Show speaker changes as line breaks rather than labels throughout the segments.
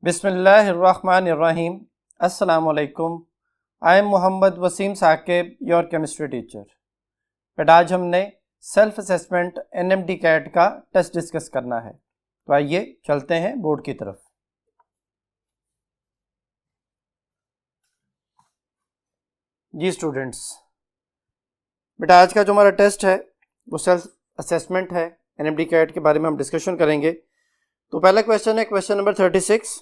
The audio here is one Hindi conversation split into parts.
बिस्मिल्लाहिर्रहमानिर्रहीम। अस्सलाम वालेकुम। I am Mohammad Waseem Saqib, your chemistry teacher. But आज हमने सेल्फ असेसमेंट एनएमडी कैट का टेस्ट डिस्कस करना है, तो आइए चलते हैं बोर्ड की तरफ। जी स्टूडेंट्स, बेटा आज का जो हमारा टेस्ट है वो सेल्फ असेसमेंट है, एनएमडी कैट के बारे में हम डिस्कशन करेंगे। तो पहला क्वेश्चन है question number 36।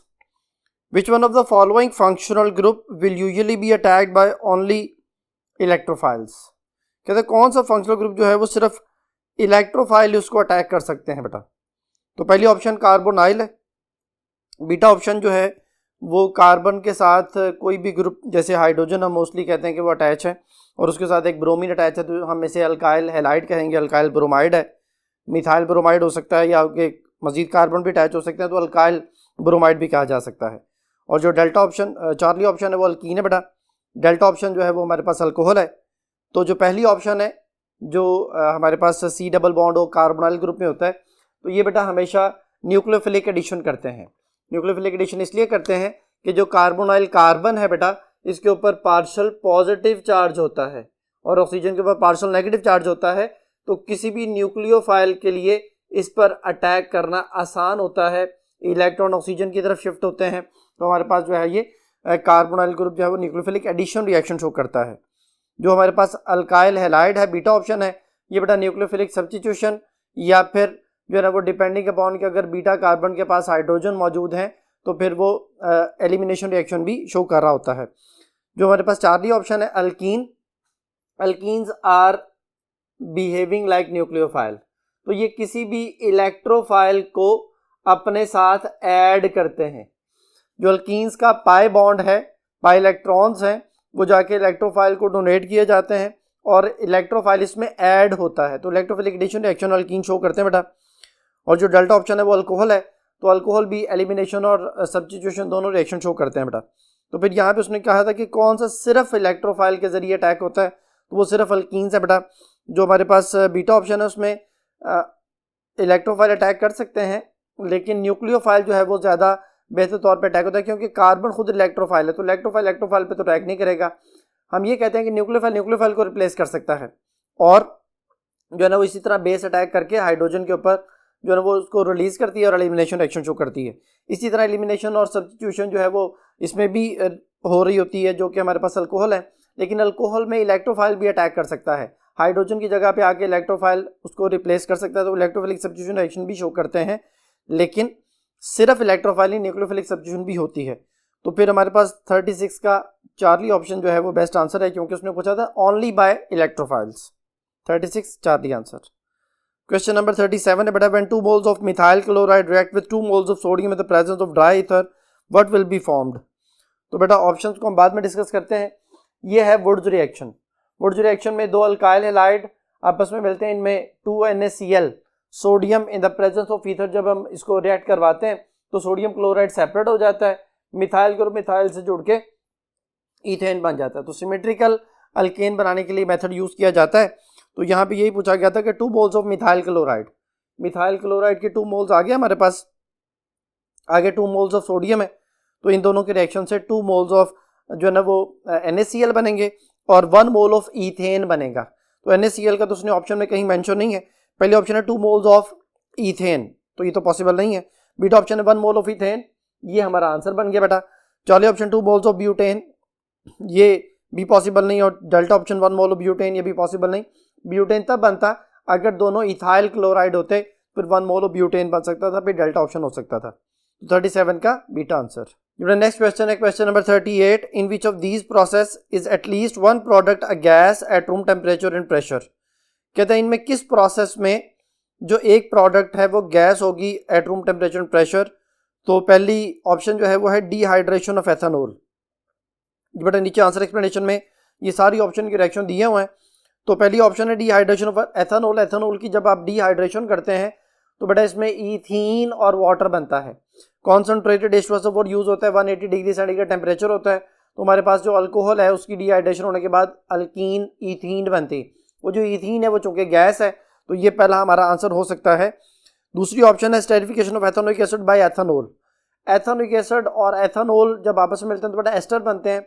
Which one of the following functional group will usually be attacked by only electrophiles? कहते हैं कौन सा फंक्शनल ग्रुप जो है वो सिर्फ इलेक्ट्रोफाइल उसको अटैक कर सकते हैं बेटा। तो पहली ऑप्शन कार्बोनाइल है, बीटा ऑप्शन जो है वो कार्बन के साथ कोई भी ग्रुप, जैसे हाइड्रोजन हम मोस्टली कहते हैं कि वो अटैच है और उसके साथ एक ब्रोमीन अटैच है, तो हम इसे अल्काइल हैलाइड कहेंगे, अल्काइल ब्रोमाइड है। मिथाइल ब्रोमाइड हो सकता है या मजीद कार्बन भी अटैच हो सकते हैं, तो अल्काइल ब्रोमाइड भी कहा जा सकता है। और जो डेल्टा ऑप्शन चार्ली ऑप्शन है वो अल्कीन है बेटा। डेल्टा ऑप्शन जो है वो हमारे पास अल्कोहल है। तो जो पहली ऑप्शन है जो हमारे पास सी डबल बॉन्ड हो कार्बोनाइल ग्रुप में होता है, तो ये बेटा हमेशा न्यूक्लियोफिलिक एडिशन करते हैं। न्यूक्लियोफिलिक एडिशन इसलिए करते हैं कि जो कार्बोनाइल कार्बन है बेटा, इसके ऊपर पार्शियल पॉजिटिव चार्ज होता है और ऑक्सीजन के ऊपर पार्शियल नेगेटिव चार्ज होता है, तो किसी भी न्यूक्लियोफाइल के लिए इस पर अटैक करना आसान होता है। इलेक्ट्रॉन ऑक्सीजन की तरफ शिफ्ट होते हैं, तो हमारे पास जो है ये कार्बोनाइल ग्रुप जो है वो न्यूक्लियोफिलिक एडिशन रिएक्शन शो करता है। जो हमारे पास अल्काइल हैलाइड है, बीटा ऑप्शन है, ये बेटा न्यूक्लियोफिलिक सब्स्टिट्यूशन या फिर जो है ना वो डिपेंडिंग अपॉन कि अगर बीटा कार्बन के पास हाइड्रोजन मौजूद हैं तो फिर वो एलिमिनेशन रिएक्शन भी शो कर रहा होता है। जो हमारे पास चार्ली ऑप्शन है alkene, alkenes are behaving like nucleophile, तो ये किसी भी इलेक्ट्रोफाइल को अपने साथ ऐड करते हैं। जो अल्कीन्स का पाई बॉन्ड है, पाई इलेक्ट्रॉन्स हैं, वो जाके इलेक्ट्रोफाइल को डोनेट किए जाते हैं और इलेक्ट्रोफाइल इसमें ऐड होता है, तो electrophilic addition reaction alkene show करते हैं बेटा। और जो डेल्टा ऑप्शन है वो अल्कोहल है, तो अल्कोहल भी एलिमिनेशन और सब्स्टिट्यूशन दोनों रिएक्शन शो करते हैं बेटा। तो फिर यहाँ पे उसने कहा था कि कौन सा सिर्फ इलेक्ट्रोफाइल के जरिए अटैक होता है, तो वो सिर्फ अल्कीन्स है बेटा। जो हमारे पास बीटा ऑप्शन है उसमें इलेक्ट्रोफाइल अटैक कर सकते हैं, लेकिन न्यूक्लियोफाइल जो है वो ज़्यादा बेहतर तौर पे अटैक होता है, क्योंकि कार्बन खुद इलेक्ट्रोफाइल है, तो इलेक्ट्रोफाइल पे तो अटैक नहीं करेगा। हम ये कहते हैं कि न्यूक्लियोफाइल को रिप्लेस कर सकता है और जो है ना वो इसी तरह बेस अटैक करके हाइड्रोजन के ऊपर जो है ना वो उसको रिलीज करती है और एलिमिनेशन रिएक्शन शो करती है। इसी तरह एलिमिनेशन और सब्स्टिट्यूशन जो है वो इसमें भी हो रही होती है, जो कि हमारे पास अल्कोहल है। लेकिन अल्कोहल में इलेक्ट्रोफाइल भी अटैक कर सकता है, हाइड्रोजन की जगह पे आके इलेक्ट्रोफाइल उसको रिप्लेस कर सकता है, तो इलेक्ट्रोफिलिक सब्स्टिट्यूशन रिएक्शन भी शो करते हैं। लेकिन सिर्फ इलेक्ट्रोफाइल ही न्यूक्लियोफिलिक सब्स्टिट्यूशन भी होती है। तो फिर हमारे पास 36 का चार्ली ऑप्शन जो है वो बेस्ट आंसर है, क्योंकि उसने पूछा था only by electrophiles. 36 Charlie answer. Question number 37 है बेटा, when 2 moles of methyl chloride react with 2 moles of sodium in the presence of dry ether, what will be formed. तो बेटा ऑप्शंस को हम बाद में डिस्कस करते हैं। ये है वुड्स रिएक्शन। वुड्स रिएक्शन में दो अल्काइल हैलाइड आपस में मिलते हैं, इनमें 2NaCl sodium in the presence of ether. जब हम इसको रिएक्ट करवाते हैं तो सोडियम क्लोराइड सेपरेट हो जाता है, मिथाइल ग्रुप मिथाइल से जुड़ के ईथेन बन जाता है। तो सिमेट्रिकल अल्केन बनाने के लिए मेथड यूज किया जाता है। तो यहाँ पे यही पूछा गया था कि 2 मोल्स ऑफ मिथाइल क्लोराइड के 2 मोल्स आ गए हमारे पास, आगे 2 मोल्स ऑफ सोडियम है, तो इन दोनों के रिएक्शन से 2 मोल्स ऑफ जो है ना वो NaCl बनेंगे और 1 मोल ऑफ ईथेन बनेगा। तो NaCl का तो उसने ऑप्शन में कहीं मेंशन नहीं है। पहले ऑप्शन है 2 मोल्स ऑफ ईथेन, तो ये तो पॉसिबल नहीं है। बीटा ऑप्शन है 1 मोल ऑफ ईथेन, ये हमारा आंसर बन गया बेटा। चौथे ऑप्शन 2 मोल्स ऑफ ब्यूटेन, ये भी पॉसिबल नहीं। और delta option 1 mole of butane, ये भी पॉसिबल नहीं। ब्यूटेन तब बनता अगर दोनों इथाइल क्लोराइड होते, फिर 1 मोल ऑफ ब्यूटेन बन सकता था, फिर डेल्टा ऑप्शन हो सकता था। 37 का बीटा आंसर। नेक्स्ट क्वेश्चन है question number 38। In which of these process is at least one product a gas at room temperature and pressure. कहते हैं इनमें किस प्रोसेस में जो एक प्रोडक्ट है वो गैस होगी at room temperature and pressure. तो पहली ऑप्शन जो है वो है डिहाइड्रेशन ऑफ एथेनॉल। बेटा नीचे आंसर एक्सप्लेनेशन में ये सारी ऑप्शन के रिएक्शन दिए हुए हैं। तो पहली ऑप्शन है डिहाइड्रेशन ऑफ एथेनॉल। एथेनॉल की जब आप डिहाइड्रेशन करते हैं तो बेटा इसमें ईथीन और वाटर बनता है। कॉन्सेंट्रेटेड H2SO4 यूज होता है, 180 डिग्री सेंटीग्रेड टेम्परेचर होता है। तो हमारे पास जो अल्कोहल है उसकी डिहाइड्रेशन होने के बाद अल्कीन ईथीन बनती। वो जो ईथीन है वो चूंकि गैस है, तो ये पहला हमारा आंसर हो सकता है। दूसरी ऑप्शन है esterification of ethanoic acid by ethanol. Ethanoic acid और एथेनॉल जब आपस में मिलते हैं तो बेटा एस्टर बनते हैं।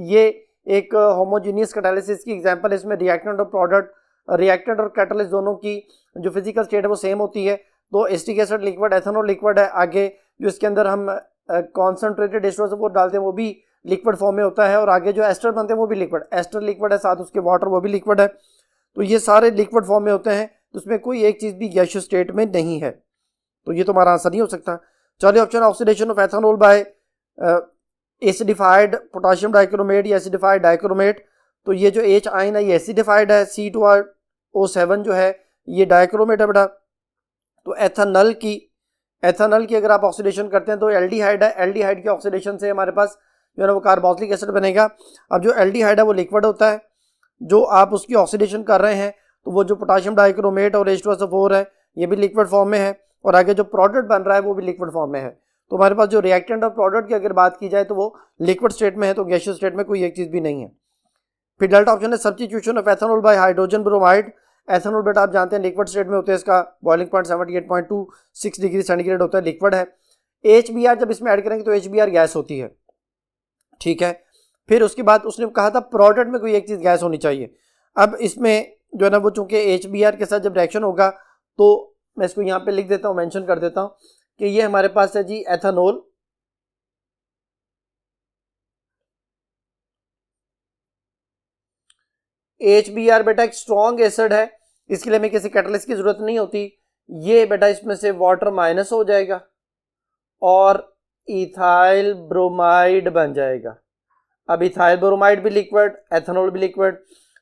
ये एक होमोजीनियस कैटालिसिस की एग्जांपल है। इसमें रिएक्टेंट और प्रोडक्ट, रिएक्टेंट और कैटालिस्ट दोनों की जो फिजिकल स्टेट है वो सेम होती है। तो acetic acid liquid, ethanol liquid है। आगे जो इसके अंदर हम कॉन्सेंट्रेटेड H2SO4 डालते हैं वो भी लिक्विड फॉर्म में होता है, और आगे जो एस्टर बनते हैं वो भी लिक्विड, एस्टर लिक्विड है, साथ उसके वाटर वो भी लिक्विड है। तो ये सारे लिक्विड फॉर्म में होते हैं, तो उसमें कोई एक चीज़ भी गैसियस स्टेट में नहीं है, तो ये तुम्हारा आंसर नहीं हो सकता। चलिए option oxidation of ethanol by acidified potassium dichromate या एसिडिफाइड डाइक्रोमेट। तो ये जो H आयन है ये एसिडिफाइड है, C2O7 जो है ये डाइक्रोमेट है बेटा। तो एथेनॉल की अगर आप ऑक्सीडेशन करते हैं तो एल्डिहाइड है, एल्डिहाइड के ऑक्सीडेशन से हमारे पास जो है ना वो कार्बोक्सिलिक एसिड बनेगा। अब जो एल्डिहाइड है वो लिक्विड होता है, जो आप उसकी ऑक्सीडेशन कर रहे हैं तो वो जो पोटाशियम डाइक्रोमेट और H2SO4 है ये भी लिक्विड फॉर्म में है, और आगे जो प्रोडक्ट बन रहा है वो भी लिक्विड फॉर्म में है। तो हमारे पास जो रिएक्टेंट और प्रोडक्ट की अगर बात की जाए तो वो लिक्विड स्टेट में है, तो गैसियस स्टेट में कोई एक चीज़ भी नहीं है। फिर डेल्टा ऑप्शन है substitution of ethanol bye hydrogen bromide. Ethanol बेटा आप जानते हैं लिक्विड स्टेट में होते हैं, इसका बॉइलिंग पॉइंट 78.26 डिग्री सेंटीग्रेड होता है, लिक्विड है। HBr जब इसमें ऐड करेंगे तो HBr गैस होती है, ठीक है। फिर उसके बाद उसने कहा था प्रोडक्ट में कोई एक चीज़ गैस होनी चाहिए। अब इसमें जो है ना वो चूंकि HBr के साथ जब रिएक्शन होगा तो मैं इसको यहाँ पे लिख देता हूँ, मेंशन कर देता हूँ कि ये हमारे पास है जी एथेनॉल, HBr बेटा एक स्ट्रॉन्ग एसिड है, इसके लिए हमें किसी कैटलिस्ट की जरूरत नहीं होती। ये बेटा इसमें से वाटर माइनस हो जाएगा और इथाइल ब्रोमाइड बन जाएगा। अब इथाइल ब्रोमाइड भी लिक्विड, एथेनॉल भी लिक्विड।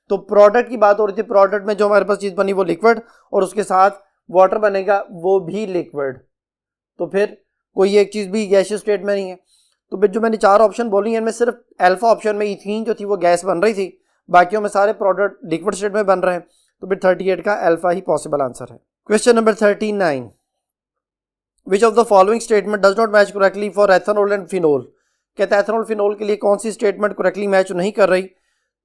तो प्रोडक्ट की बात हो रही थी, प्रोडक्ट में जो हमारे पास चीज़ बनी वो लिक्विड और उसके साथ वाटर बनेगा वो भी लिक्विड, तो फिर कोई एक चीज़ भी गैसियस स्टेट में नहीं है। तो फिर जो मैंने चार ऑप्शन बोली हैं इनमें सिर्फ अल्फा ऑप्शन में इथीन जो थी वो गैस बन रही थी, बाकियों में सारे प्रोडक्ट लिक्विड स्टेट में बन रहे हैं, तो फिर 38 का अल्फा ही पॉसिबल आंसर है। Question number 39, which of the following statement does not match correctly for ethanol and phenol. कहता है एथेनॉल फिनोल के लिए कौन सी स्टेटमेंट करेक्टली मैच नहीं कर रही।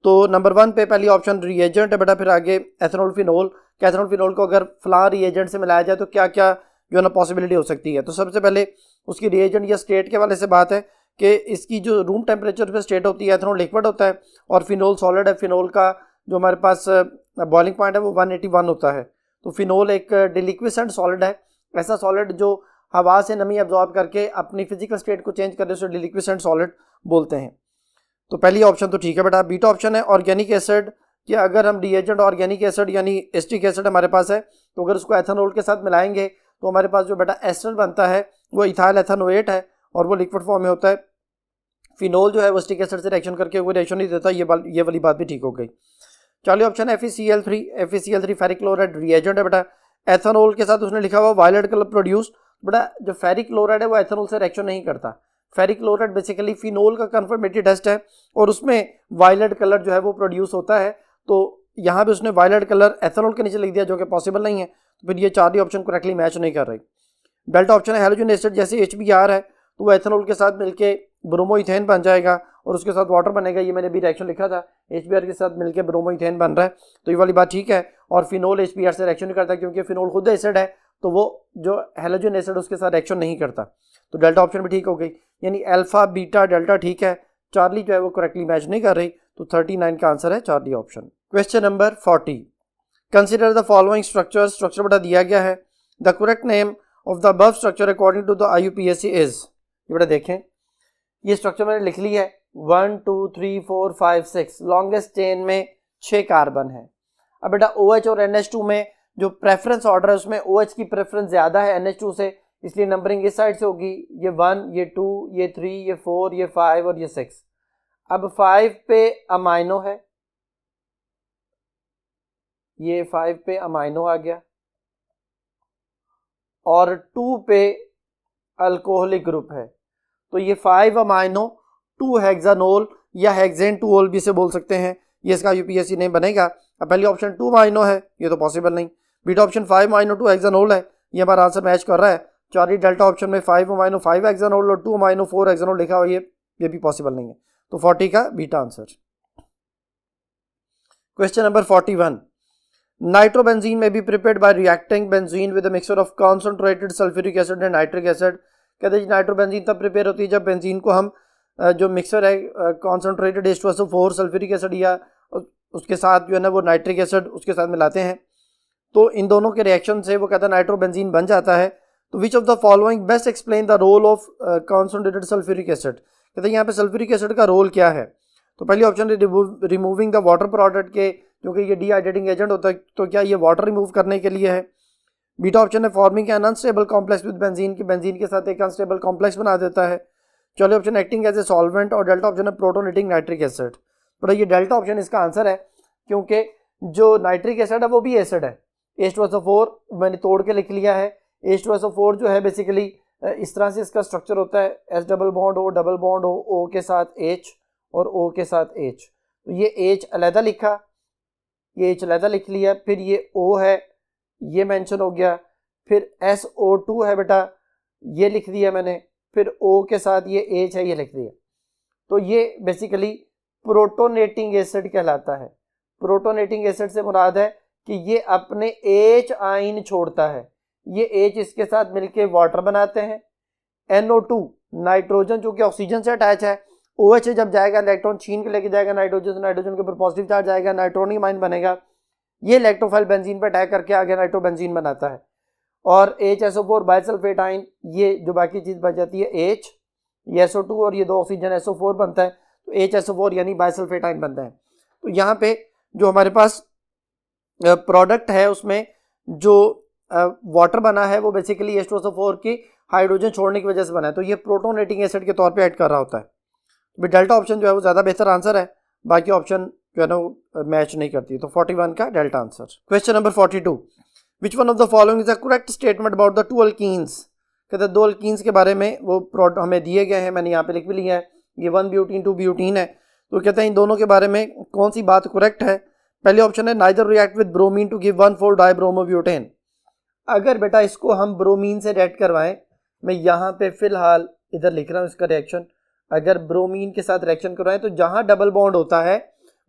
तो नंबर 1 पे पहली ऑप्शन रिएजेंट है बेटा, फिर आगे एथेनॉल फिनोल। एथेनॉल फिनोल को अगर फलां रिएजेंट से मिलाया जाए तो क्या क्या जो है ना पॉसिबिलिटी हो सकती है। तो सबसे पहले उसकी रिएजेंट या स्टेट के वाले से बात है कि इसकी जो रूम टेम्परेचर पे स्टेट होती है, एथेनॉल लिक्विड होता है और फिनोल सॉलिड है। फिनोल का जो हमारे पास बॉइलिंग पॉइंट है वो 181 होता है। तो फिनोल एक डिलिक्विसेंट सॉलिड है, ऐसा सॉलिड जो हवा से नमी एब्जॉर्ब करके अपनी फिजिकल स्टेट को चेंज करने से डिलिक्विसेंट सॉलिड बोलते हैं। तो पहली ऑप्शन तो ठीक है बेटा। बीटा ऑप्शन है ऑर्गेनिक एसिड, कि अगर हम रिएजेंट ऑर्गेनिक एसिड यानी एस्टिक एसिड हमारे पास है तो अगर उसको एथेनॉल के साथ मिलाएंगे तो हमारे पास जो बेटा एस्टर बनता है वो इथाइल एथेनोएट है और वो लिक्विड फॉर्म में होता है। फिनोल जो है वो एस्टिक एसिड से रिएक्शन करके वो रिएक्शन नहीं देता, ये वाली बात भी ठीक हो गई। चलिए ऑप्शन है FeCl3 फेरिक क्लोराइड रिएजेंट है बेटा। एथेनॉल के साथ उसने लिखा हुआ वायलेट कलर प्रोड्यूस। बेटा जो फेरिक क्लोराइड है वो एथेनॉल से रिएक्शन नहीं करता। फेरिक क्लोराइड बेसिकली फिनोल का कंफर्मेटेड टेस्ट है और उसमें वायलेट कलर जो है वो प्रोड्यूस होता है। तो यहाँ पे उसने वायलेट कलर एथेनॉल के नीचे लिख दिया जो कि पॉसिबल नहीं है, तो फिर ये चार ही ऑप्शन करेक्टली मैच नहीं कर रही। डेल्टा ऑप्शन है हैलोजन एसिड, जैसे HBr है तो वो एथेनॉल के साथ मिलके ब्रोमोइथेन बन जाएगा और उसके साथ वाटर बनेगा। ये मैंने भी रिएक्शन लिखा था, HBr के साथ मिलके ब्रोमोइथेन बन रहा है, तो ये वाली बात ठीक है। और फिनोल HBr से रिएक्शन नहीं करता क्योंकि फिनोल खुद एसिड है, तो वो जो हैलोजन एसिड उसके साथ रिएक्शन नहीं करता। तो डेल्टा ऑप्शन भी ठीक हो गई, यानी अल्फा बीटा डेल्टा ठीक है। चार्ली जो है वो करेक्टली मैच नहीं कर रही, तो 39 का आंसर है Charlie option. Question number 40, consider the following structure बेटा दिया गया है। The correct name of the above structure according to the IUPAC is. ये बेटा देखें, ये स्ट्रक्चर मैंने लिख ली है 1 2 3 4 5 6, लॉन्गेस्ट चेन में 6 कार्बन है। अब बेटा OH और NH2 में जो प्रेफरेंस ऑर्डर है उसमें OH की प्रेफरेंस ज़्यादा है NH2 से, इसलिए नंबरिंग इस साइड से होगी, ये 1 ये 2 ये 3 ये 4 ये 5 और ये 6। अब 5 पे अमाइनो है, ये 5 पे अमाइनो आ गया और 2 पे अल्कोहलिक ग्रुप है, तो ये 5 अमाइनो 2 हेक्सानोल या हेक्सेन 2 भी से बोल सकते हैं, ये इसका IUPAC नेम बनेगा। अब पहली ऑप्शन 2 अमाइनो है, ये तो पॉसिबल नहीं। बीटा ऑप्शन 5 अमाइनो 2 हेक्सानोल है, ये हमारा आंसर मैच कर रहा है। चार्ली डेल्टा ऑप्शन में 5 अमाइनो 5 हेक्सानोल और 2 अमाइनो 4 हेक्सानोल लिखा हुआ, ये भी पॉसिबल नहीं है, तो 40 का beta answer. Question number 41, nitrobenzene may be prepared by reacting benzene with a mixture of concentrated sulphuric acid and nitric acid. कहते हैं नाइट्रोबेंजीन तब प्रिपेयर होती है जब बेंजीन को हम जो मिक्सर है कॉन्सेंट्रेटेड H2SO4 सल्फ्यूरिक एसिड या उसके साथ जो है ना वो नाइट्रिक एसिड उसके साथ मिलाते हैं, तो इन दोनों के रिएक्शन से वो कहता है नाइट्रोबेंजीन बन जाता है। तो which of the following best explain the role of concentrated sulphuric acid, कहते हैं यहाँ पे सल्फ्यूरिक एसिड का रोल क्या है। तो पहली ऑप्शन है रिमूविंग द वाटर प्रोडक्ट के, क्योंकि ये डिहाइड्रेटिंग एजेंट होता है, तो क्या ये वाटर रिमूव करने के लिए है। बीटा ऑप्शन है forming an unstable complex with benzene, की बेंजीन के साथ एक अनस्टेबल कॉम्प्लेक्स बना देता है। चौथे option acting as a solvent, और डेल्टा ऑप्शन है प्रोटोनेटिंग नाइट्रिक एसिड। तो ये डेल्टा ऑप्शन इसका आंसर है, क्योंकि जो नाइट्रिक एसिड है वो भी एसिड है। H2SO4 मैंने तोड़ के लिख लिया है। H2SO4 जो है बेसिकली इस तरह से इसका स्ट्रक्चर होता है, S double bond O, O के साथ H और O के साथ H। तो ये H अलहदा लिखा, ये H अलहदा लिख लिया, फिर ये O है, ये मेंशन हो गया, फिर SO2 है बेटा, ये लिख दिया मैंने, फिर O के साथ ये H है, ये लिख दिया। तो ये बेसिकली प्रोटोनेटिंग एसिड कहलाता है। प्रोटोनेटिंग एसिड से मुराद है कि ये अपने H आयन छोड़ता है, ये H इसके साथ मिलके वाटर बनाते हैं। NO2 नाइट्रोजन जो कि ऑक्सीजन से अटैच है, OH जब जाएगा इलेक्ट्रॉन छीन के लेके जाएगा नाइट्रोजन से, नाइट्रोजन के ऊपर पॉजिटिव चार्ज आएगा, नाइट्रोनियम आयन बनेगा, ये इलेक्ट्रोफाइल बेंजीन पर अटैक करके आगे नाइट्रोबेंजीन बनाता है। और HSO4 बाइसल्फेट आयन, ये जो बाकी चीज़ बच जाती है H, ये SO2 और ये दो ऑक्सीजन SO4 बनता है, तो HSO4 यानी बाइसल्फेट आयन बनता है। तो यहाँ पे जो हमारे पास प्रोडक्ट है उसमें जो वाटर बना है वो बेसिकली H2SO4 की हाइड्रोजन छोड़ने की वजह से बना है, तो ये प्रोटोनेटिंग एसिड के तौर पे ऐड कर रहा होता है। तो डेल्टा ऑप्शन जो है वो ज़्यादा बेहतर आंसर है, बाकी ऑप्शन जो है ना मैच नहीं करती। तो 41 का delta answer. Question number 42, which one of the following is a correct statement about the two alkenes, कहते हैं दो अल्कीन्स के बारे में वो हमें दिए गए हैं, मैंने यहाँ पे लिख भी लिया है, ये 1 ब्यूटीन 2 ब्यूटीन है। तो कहते हैं इन दोनों के बारे में कौन सी बात करेक्ट है। पहले ऑप्शन है neither react with bromine to give 1,4 dibromobutane. अगर बेटा इसको हम ब्रोमीन से रिएक्ट करवाएं, मैं यहाँ पे फिलहाल इधर लिख रहा हूँ इसका रिएक्शन, अगर ब्रोमीन के साथ रिएक्शन करवाएं तो जहाँ डबल बॉन्ड होता है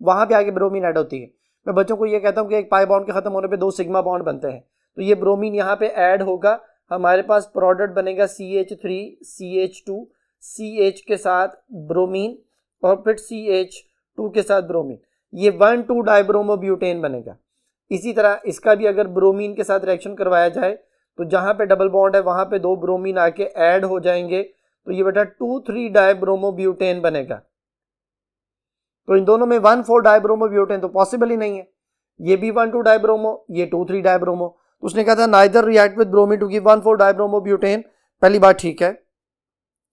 वहाँ पे आगे ब्रोमीन ऐड होती है। मैं बच्चों को ये कहता हूँ कि एक पाई बॉन्ड के खत्म होने पे 2 सिग्मा बॉन्ड बनते हैं, तो ये ब्रोमीन यहाँ पे ऐड होगा, हमारे पास प्रोडक्ट बनेगा CH3 CH2 CH के साथ ब्रोमीन और फिर CH2 के साथ ब्रोमीन, ये 1,2 डाइब्रोमोब्यूटेन बनेगा। इसी तरह इसका भी अगर ब्रोमीन के साथ रिएक्शन करवाया जाए तो जहाँ पे डबल बॉन्ड है वहाँ पे 2 ब्रोमीन आके ऐड हो जाएंगे, तो ये बेटा 2,3 डाइब्रोमोब्यूटेन बनेगा। तो इन दोनों में 1,4 डाइब्रोमोब्यूटेन तो पॉसिबल ही नहीं है, ये भी 1,2 डाइब्रोमो, ये 2,3 डाइब्रोमो। तो उसने कहा था neither react with bromine to give 1,4 dibromobutane, पहली बात ठीक है।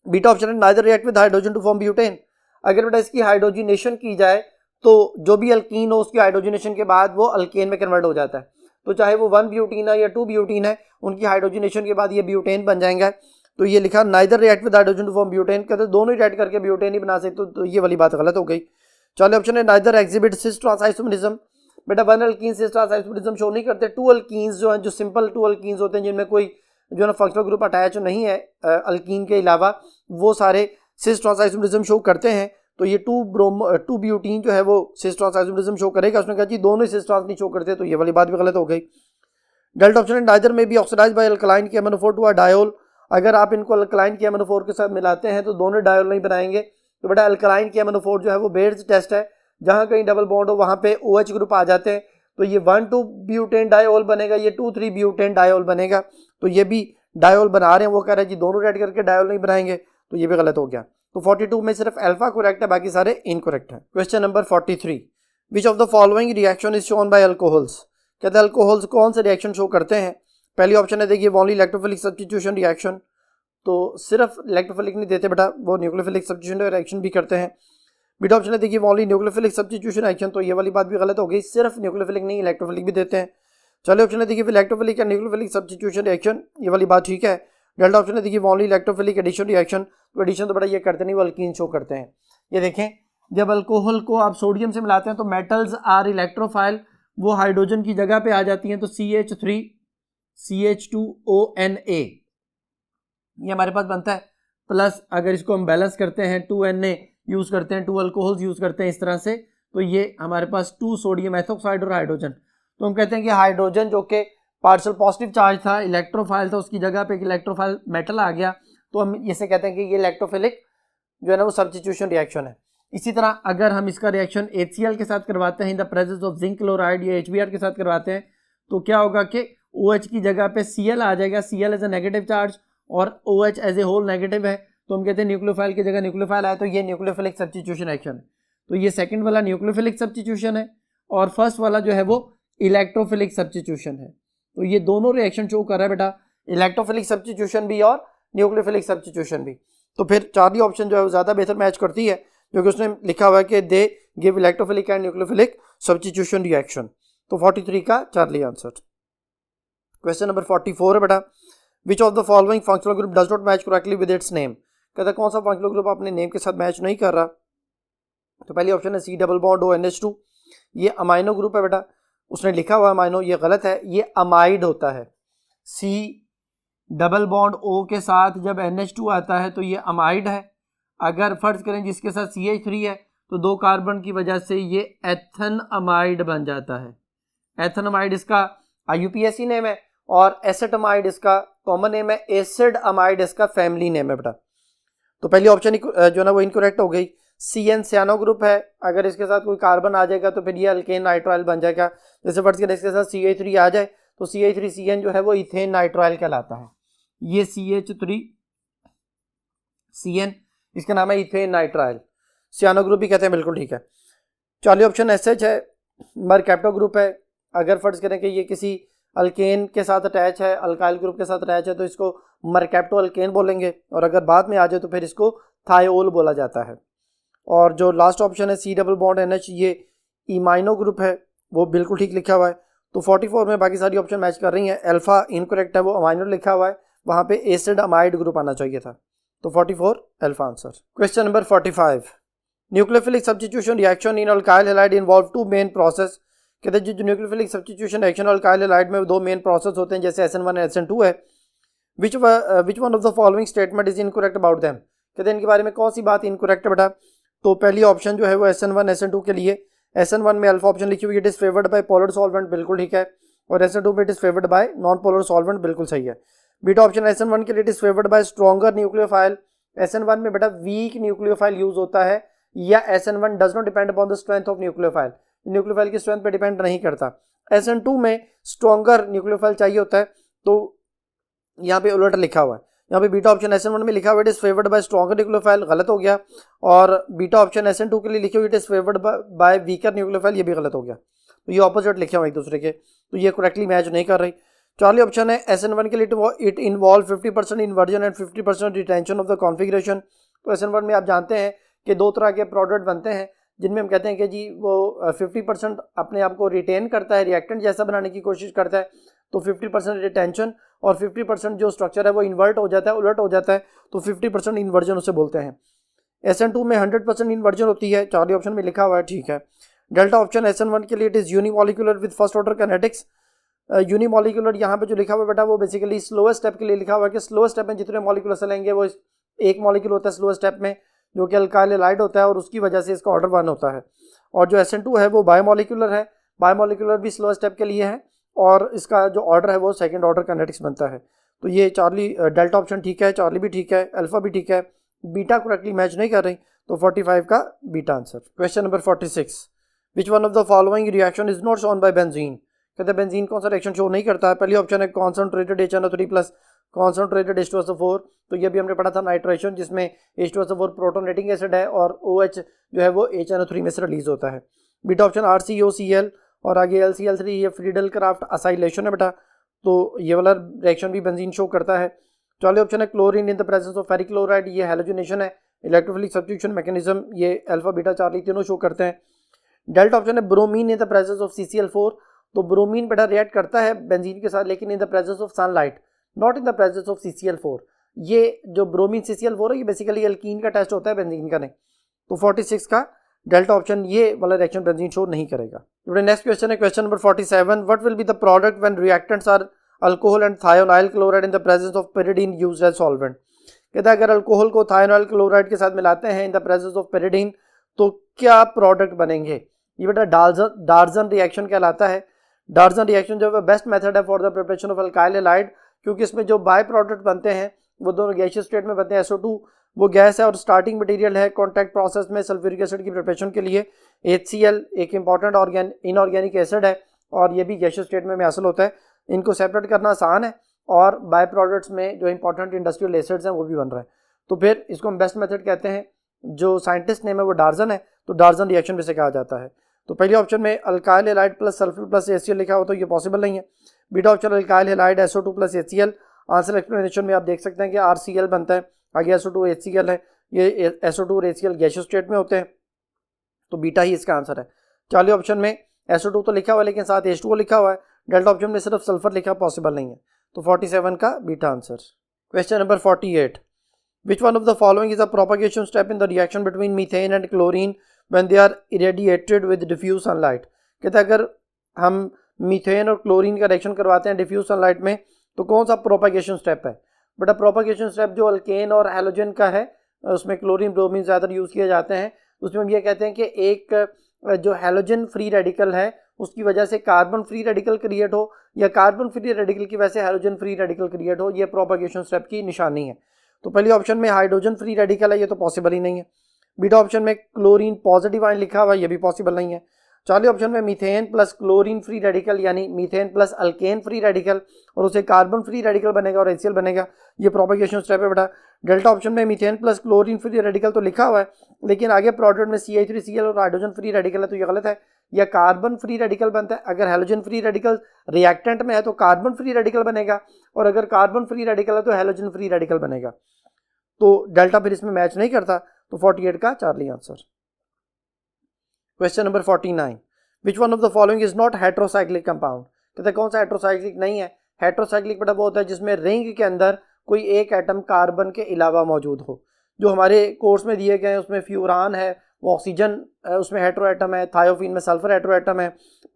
बीटा ऑप्शन है neither react with hydrogen to form butane, अगर बेटा इसकी हाइड्रोजिनेशन की जाए तो जो भी अल्कीन हो उसकी हाइड्रोजिनेशन के बाद वो अल्केन में कन्वर्ट हो जाता है, तो चाहे वो 1 ब्यूटीन है या 2 ब्यूटीन है, उनकी हाइड्रोजिनेशन के बाद ये ब्यूटेन बन जाएंगे। तो ये लिखा neither react with hydrogen to form butane, कहते दोनों ही ऐड करके ब्यूटेन ही बना सकते, तो ये वाली बात गलत हो गई। चलो ऑप्शन है नाइदर एग्जिबिट सिस ट्रांसआइसोमरिज्म, बेटा 1 अल्कीन सिस ट्रांसआइसोमरिज्म शो नहीं करते। 2 अल्कीन्स जो हैं, जो सिंपल 2 अल्कीन्स होते हैं जिनमें कोई जो है ना फंक्शनल ग्रुप अटैच नहीं है अल्कीन के अलावा, वो सारे सिस ट्रांसआइसोमरिज्म शो करते हैं। तो ये 2 ब्यूटीन जो है वो सिस ट्रांसआइसोमरिज्म शो करेगा। उसने कहा जी दोनों ही सिस ट्रांस नहीं शो करते, तो ये वाली बात भी गलत हो गई। डेल्टा ऑप्शन है नाइदर में बी ऑक्सीडाइज बाय अल्कलाइन के MnO4 टू अ डायोल, अगर आप इनको अल्कलाइन के MnO4 के साथ मिलाते हैं तो दोनों डायोल नहीं बनाएंगे। तो बेटा अल्कलाइन के MnO4 जो है वो बेयर्स टेस्ट है, जहाँ कहीं डबल बॉन्ड हो वहाँ पे OH ग्रुप आ जाते हैं, तो ये 1,2 ब्यूटेन डायोल बनेगा, ये 2,3 ब्यूटेन डायोल बनेगा। तो ये भी डायोल बना रहे हैं, वो कह रहे हैं जी दोनों ऐड करके डायोल नहीं बनाएंगे, तो ये भी गलत हो गया। तो 42 में सिर्फ अल्फा करेक्ट है, बाकी सारे इनकरेक्ट है। Question number 43, which of the following reaction is shown by alcohols, कहते हैं अल्कोहल्स कौन से रिएक्शन शो करते हैं। पहली ऑप्शन है देखिए ओनली इलेक्ट्रोफिलिक सब्स्टिट्यूशन रिएक्शन, तो सिर्फ इलेक्ट्रोफिलिक नहीं देते बेटा, वो न्यूक्लियोफिलिक सब्स्टिट्यूशन रिएक्शन भी करते हैं। बीटा ऑप्शन है देखिए ओनली न्यूक्लियोफिलिक सब्स्टिट्यूशन रिएक्शन, तो ये वाली बात भी गलत हो गई, सिर्फ न्यूक्लियोफिलिक नहीं इलेक्ट्रोफिलिक भी देते हैं। चलिए ऑप्शन है देखिए इलेक्ट्रोफिलिक या न्यूक्लियोफिलिक सब्स्टिट्यूशन रिएक्शन, ये वाली बात ठीक है। डेल्टा ऑप्शन है देखिए ओनली इलेक्ट्रोफिलिक एडिशन रिएक्शन, तो एडिशन तो बड़ा ये करते नहीं, वो अल्कीन शो करते हैं। ये देखें जब अल्कोहल को आप सोडियम से मिलाते हैं तो मेटल्स आर इलेक्ट्रोफाइल, वो हाइड्रोजन की जगह पे आ जाती हैं, तो CH3 CH2ONA ये हमारे पास बनता है, प्लस अगर इसको हम बैलेंस करते हैं 2Na यूज करते हैं, 2 अल्कोहल्स यूज करते हैं इस तरह से, तो ये हमारे पास 2 सोडियम एथोक्साइड और हाइड्रोजन। तो हम कहते हैं कि हाइड्रोजन जो कि पार्शियल पॉजिटिव चार्ज था, इलेक्ट्रोफाइल था, उसकी जगह पे एक इलेक्ट्रोफाइल मेटल आ गया, तो हम इसे कहते हैं कि ये इलेक्ट्रोफिलिक जो है ना वो सब्स्टिट्यूशन रिएक्शन है। इसी तरह अगर हम इसका रिएक्शन HCl के साथ करवाते हैं इन the presence of zinc chloride या HBr के साथ करवाते हैं तो क्या होगा कि OH की जगह पे Cl आ जाएगा, Cl as a negative charge और OH as a whole negative है, तो हम कहते हैं न्यूक्लियोफाइल की जगह न्यूक्लियोफाइल आया, तो ये न्यूक्लियोफिलिक सब्स्टिट्यूशन रिएक्शन है। तो ये सेकंड वाला न्यूक्लियोफिलिक सब्स्टिट्यूशन है और फर्स्ट वाला जो है वो इलेक्ट्रोफिलिक सब्स्टिट्यूशन है। तो ये दोनों रिएक्शन शो कर रहा है बेटा, इलेक्ट्रोफिलिक सब्स्टिट्यूशन भी और न्यूक्लियोफिलिक सब्स्टिट्यूशन भी। तो फिर चार्ली ऑप्शन जो है वो ज़्यादा बेहतर मैच करती है, जो कि उसने लिखा हुआ है कि they give electrophilic and nucleophilic substitution reaction. तो 43 का चार्ली आंसर। क्वेश्चन नंबर 44 है बेटा, विच of the following functional group does not match correctly with its name. कहता कौन सा फंक्शनल ग्रुप अपने नेम के साथ मैच नहीं कर रहा। तो पहली ऑप्शन है C डबल बॉन्ड ONH2, ये अमाइनो ग्रुप है बेटा, उसने लिखा हुआ अमाइनो, ये गलत है, ये अमाइड होता है। C डबल बॉन्ड O के साथ जब NH2 आता है तो ये अमाइड है। अगर फर्ज करें जिसके साथ CH3 है तो 2 कार्बन की वजह से ये एथन अमाइड बन जाता है। एथन अमाइड इसका IUPAC नेम है और एसेटमाइड इसका कॉमन नेम है, एसिड अमाइड इसका फैमिली नेम है बेटा। तो पहली ऑप्शन जो ना वो इनकरेक्ट हो गई। CN सियानो ग्रुप है, अगर इसके साथ कोई कार्बन आ जाएगा तो फिर ये अल्केन नाइट्राइल बन जाएगा। जैसे फर्ज करें इसके साथ CH3 आ जाए तो CH3CN जो है वो इथेन नाइट्राइल कहलाता है। ये CH3CN इसका नाम है इथेन नाइट्राइल, सियानो ग्रुप भी कहते हैं, बिल्कुल ठीक है। चौथी ऑप्शन SH है, मरकैप्टो ग्रुप है, अगर फर्ज करें कि ये किसी अल्केन के साथ अटैच है, अल्काइल ग्रुप के साथ अटैच है तो इसको मरकैप्टो अल्केन बोलेंगे, और अगर बाद में आ जाए तो फिर इसको थायोल बोला जाता है। और जो लास्ट ऑप्शन है C डबल बॉन्ड NH, ये इमाइनो ग्रुप है, वो बिल्कुल ठीक लिखा हुआ है। तो 44 में बाकी सारी ऑप्शन मैच कर रही हैं। अल्फा इनकरेक्ट है, वो अमाइनो लिखा हुआ है, वहाँ पे एसिड अमाइड ग्रुप आना चाहिए था। तो 44 alpha answer. Question number 45, nucleophilic substitution reaction in alkyl halide involve 2 main process. कहते हैं जो nucleophilic substitution reaction alkyl halide में 2 मेन प्रोसेस होते हैं, जैसे SN1 और SN2 है। Which one of the following statement is incorrect about them. कहते हैं इनके बारे में कौन सी बात इनकरेक्ट है बेटा। तो पहली ऑप्शन जो है वो SN1 SN2 के लिए, SN1 में अल्फा ऑप्शन लिखी हुई, it is favoured by polar solvent, बिल्कुल ठीक है, और SN2 में it is favoured by non polar solvent, बिल्कुल सही है। बीटा ऑप्शन SN1 के लिए it is favoured by stronger nucleophile. SN1 में बेटा वीक न्यूक्लियोफाइल यूज होता है, या SN1 does not depend upon the strength of nucleophile, nucleophile की स्ट्रेंथ पे डिपेंड नहीं करता। SN2 में स्ट्रॉन्गर न्यूक्लियोफाइल चाहिए होता है, तो यहाँ पे उलट लिखा हुआ है। यहाँ पे बीटा ऑप्शन SN1 में लिखा हुआ it is favoured by stronger nucleophile, गलत हो गया, और बीटा ऑप्शन SN2 के लिए लिखे हुए it is favoured by weaker nucleophile, ये भी गलत हो गया। तो ये ऑपोजिट लिखे हुए एक दूसरे के, तो ये करेक्टली मैच नहीं कर रही। चौथी ऑप्शन है SN1 के लिए it involve 50% inversion and 50% retention of the configuration. तो SN1 में आप जानते हैं कि 2 तरह के प्रोडक्ट बनते हैं, जिनमें हम कहते हैं कि जी वो 50% अपने आप को रिटेन करता है, रिएक्टेंट जैसा बनाने की कोशिश करता है, तो 50% रिटेंशन, और 50% जो स्ट्रक्चर है वो इन्वर्ट हो जाता है, उलट हो जाता है, तो 50% इन्वर्जन उसे बोलते हैं। SN2 में 100% इन्वर्जन होती है, चार्ली ऑप्शन में लिखा हुआ है, ठीक है। डेल्टा ऑप्शन SN1 के लिए it is unimolecular with first order kinetics. Unimolecular यहाँ पे जो लिखा हुआ है बेटा वो बेसिकली स्लोएस्ट स्टेप के लिए लिखा हुआ है कि स्लोएस्ट स्टेप में जितने मॉलिक्यूल चलेंगे वो एक मॉलिक्यूल होता है स्लोएस्ट स्टेप में, जो कि अल्काइल हैलाइड होता है, और उसकी वजह से इसका ऑर्डर 1 होता है। और जो SN2 है वो बायोमोलिकुलर है, बायोमोलिकुलर भी स्लो स्टेप के लिए है, और इसका जो ऑर्डर है वो सेकंड ऑर्डर काइनेटिक्स बनता है। तो ये चार्ली डेल्टा ऑप्शन ठीक है, चार्ली भी ठीक है, अल्फा भी ठीक है, बीटा करेक्टली मैच नहीं कर रही, तो 45 का beta answer. Question number 46, which one of the following reaction is not shown by benzene. कहते हैं बेंजीन कौन सा रिएक्शन शो नहीं करता है। पहली ऑप्शन है concentrated HNO3 plus concentrated H2SO4, तो ये भी हमने पढ़ा था नाइट्रेशन, जिसमें H2SO4 प्रोटोनेटिंग एसिड है और OH जो है वो HNO3 में से रिलीज होता है। बीटा ऑप्शन RCOCl और आगे LCl3, ये फ्रीडल क्राफ्ट असाइलेशन है बेटा, तो ये वाला रिएक्शन भी बेंजीन शो करता है। चौथे ऑप्शन है chlorine in the presence of ferric chloride, ये हैलोजिनेशन है। इलेक्ट्रोफिलिक सब्स्टिट्यूशन मैकेनिज्म, ये अल्फा बीटा चार्ली तीनों शो करते हैं। डेल्टा ऑप्शन है bromine in the presence of CCl4, तो ब्रोमीन बेटा रिएक्ट करता है बेंजीन के साथ, लेकिन इन the presence of sunlight, not in the presence of CCl4। ये जो ब्रोमीन CCl4 है ये बेसिकली एल्कीन का टेस्ट होता है, बेंजीन का नहीं। तो 46 का डेल्टा ऑप्शन ये वाला रिएक्शन बेंजीन शो नहीं करेगा। नेक्स्ट क्वेश्चन है question number 47, what will be the product when reactants are alcohol and thionyl chloride in the presence of pyridine used as solvent. कहता है अगर अल्कोहल को थायोनाइल क्लोराइड के साथ मिलाते हैं इन द प्रेजेंस ऑफ पेरिडीन तो क्या प्रोडक्ट बनेंगे। ये बेटा डार्जन रिएक्शन कहलाता है। डार्जन रिएक्शन जो है बेस्ट मेथड है for the preparation of alkyl halide, क्योंकि इसमें जो बाय प्रोडक्ट बनते हैं वो दोनों गैसियस स्टेट में बनते हैं। SO2 वो गैस है और स्टार्टिंग मटेरियल है कॉन्टैक्ट प्रोसेस में सल्फ्यूरिक एसिड की प्रिपरेशन के लिए। HCl एक इंपॉर्टेंट इनऑर्गेनिक एसिड है और ये भी गैसियस स्टेट में हासिल होता है। इनको सेपरेट करना आसान है और बाय प्रोडक्ट्स में जो इंपॉर्टेंट इंडस्ट्रियल एसिड्स हैं वो भी बन रहा है। तो फिर इसको हम बेस्ट मेथड कहते हैं। जो साइंटिस्ट नेम है वो डार्जन है, तो डार्जन रिएक्शन भी से कहा जाता है। तो पहले ऑप्शन में alkyl halide plus sulphur plus HCl लिखा हो तो ये पॉसिबल नहीं है। Beta option alkyl halide SO2 plus HCl। Answer explanation में आप देख सकते हैं कि RCl बनता है, आगे SO2 HCl है। ये SO2 और HCl गैसियस स्टेट में होते हैं, तो बीटा ही इसका आंसर है। चालीस ऑप्शन में SO2 तो लिखा हुआ है लेकिन साथ H2O लिखा हुआ है। डेल्टा ऑप्शन में सिर्फ सल्फर लिखा पॉसिबल नहीं है, तो 47 का beta answer. Question number 48, which one of the following is a propagation step in the reaction between methane and chlorine when they are irradiated with diffuse sunlight. कहते हैं अगर हम मीथेन और क्लोरीन का रिएक्शन करवाते हैं डिफ्यूज सनलाइट में तो कौन सा प्रोपगेशन स्टेप है। बेटा प्रोपगेशन स्टेप जो अल्केन और हैलोजन का है, उसमें क्लोरीन ब्रोमीन ज़्यादा यूज़ किए जाते हैं। उसमें हम ये कहते हैं कि एक जो हैलोजन फ्री रेडिकल है उसकी वजह से कार्बन फ्री रेडिकल क्रिएट हो या कार्बन फ्री रेडिकल की वजह से हैलोजन फ्री रेडिकल क्रिएट हो, ये प्रोपगेशन स्टेप की निशानी है। तो पहले ऑप्शन में हाइड्रोजन फ्री रेडिकल है, ये तो पॉसिबल ही नहीं है। बीटा ऑप्शन में क्लोरीन पॉजिटिव आयन लिखा हुआ है, ये भी पॉसिबल नहीं है। चौथे ऑप्शन में methane plus chlorine free radical यानी methane plus alkane free radical और उसे कार्बन फ्री रेडिकल बनेगा और HCl बनेगा, ये प्रोपगेशन स्टेप है बेटा। डेल्टा ऑप्शन में methane plus chlorine free radical तो लिखा हुआ है लेकिन आगे प्रोडक्ट में CH3Cl और हाइड्रोजन फ्री रेडिकल है, तो ये गलत है। या कार्बन फ्री रेडिकल बनता है, अगर हैलोजन फ्री रेडिकल रिएक्टेंट में है तो कार्बन फ्री रेडिकल बनेगा और अगर कार्बन फ्री रेडिकल है तो हैलोजन फ्री रेडिकल बनेगा। तो डेल्टा फिर इसमें मैच नहीं करता, तो 48 का Charlie answer. Question number 49, which one of the following is not heterocyclic compound. कहते कौन सा हेट्रोसाइक्लिक नहीं है। हेट्रोसाइक्लिक बेटा वो होता है जिसमें रिंग के अंदर कोई एक एटम कार्बन के अलावा मौजूद हो। जो हमारे कोर्स में दिए गए हैं उसमें फ्यूरान है, वो ऑक्सीजन उसमें हेट्रो एटम है, थायोफिन में सल्फर हेट्रो एटम है,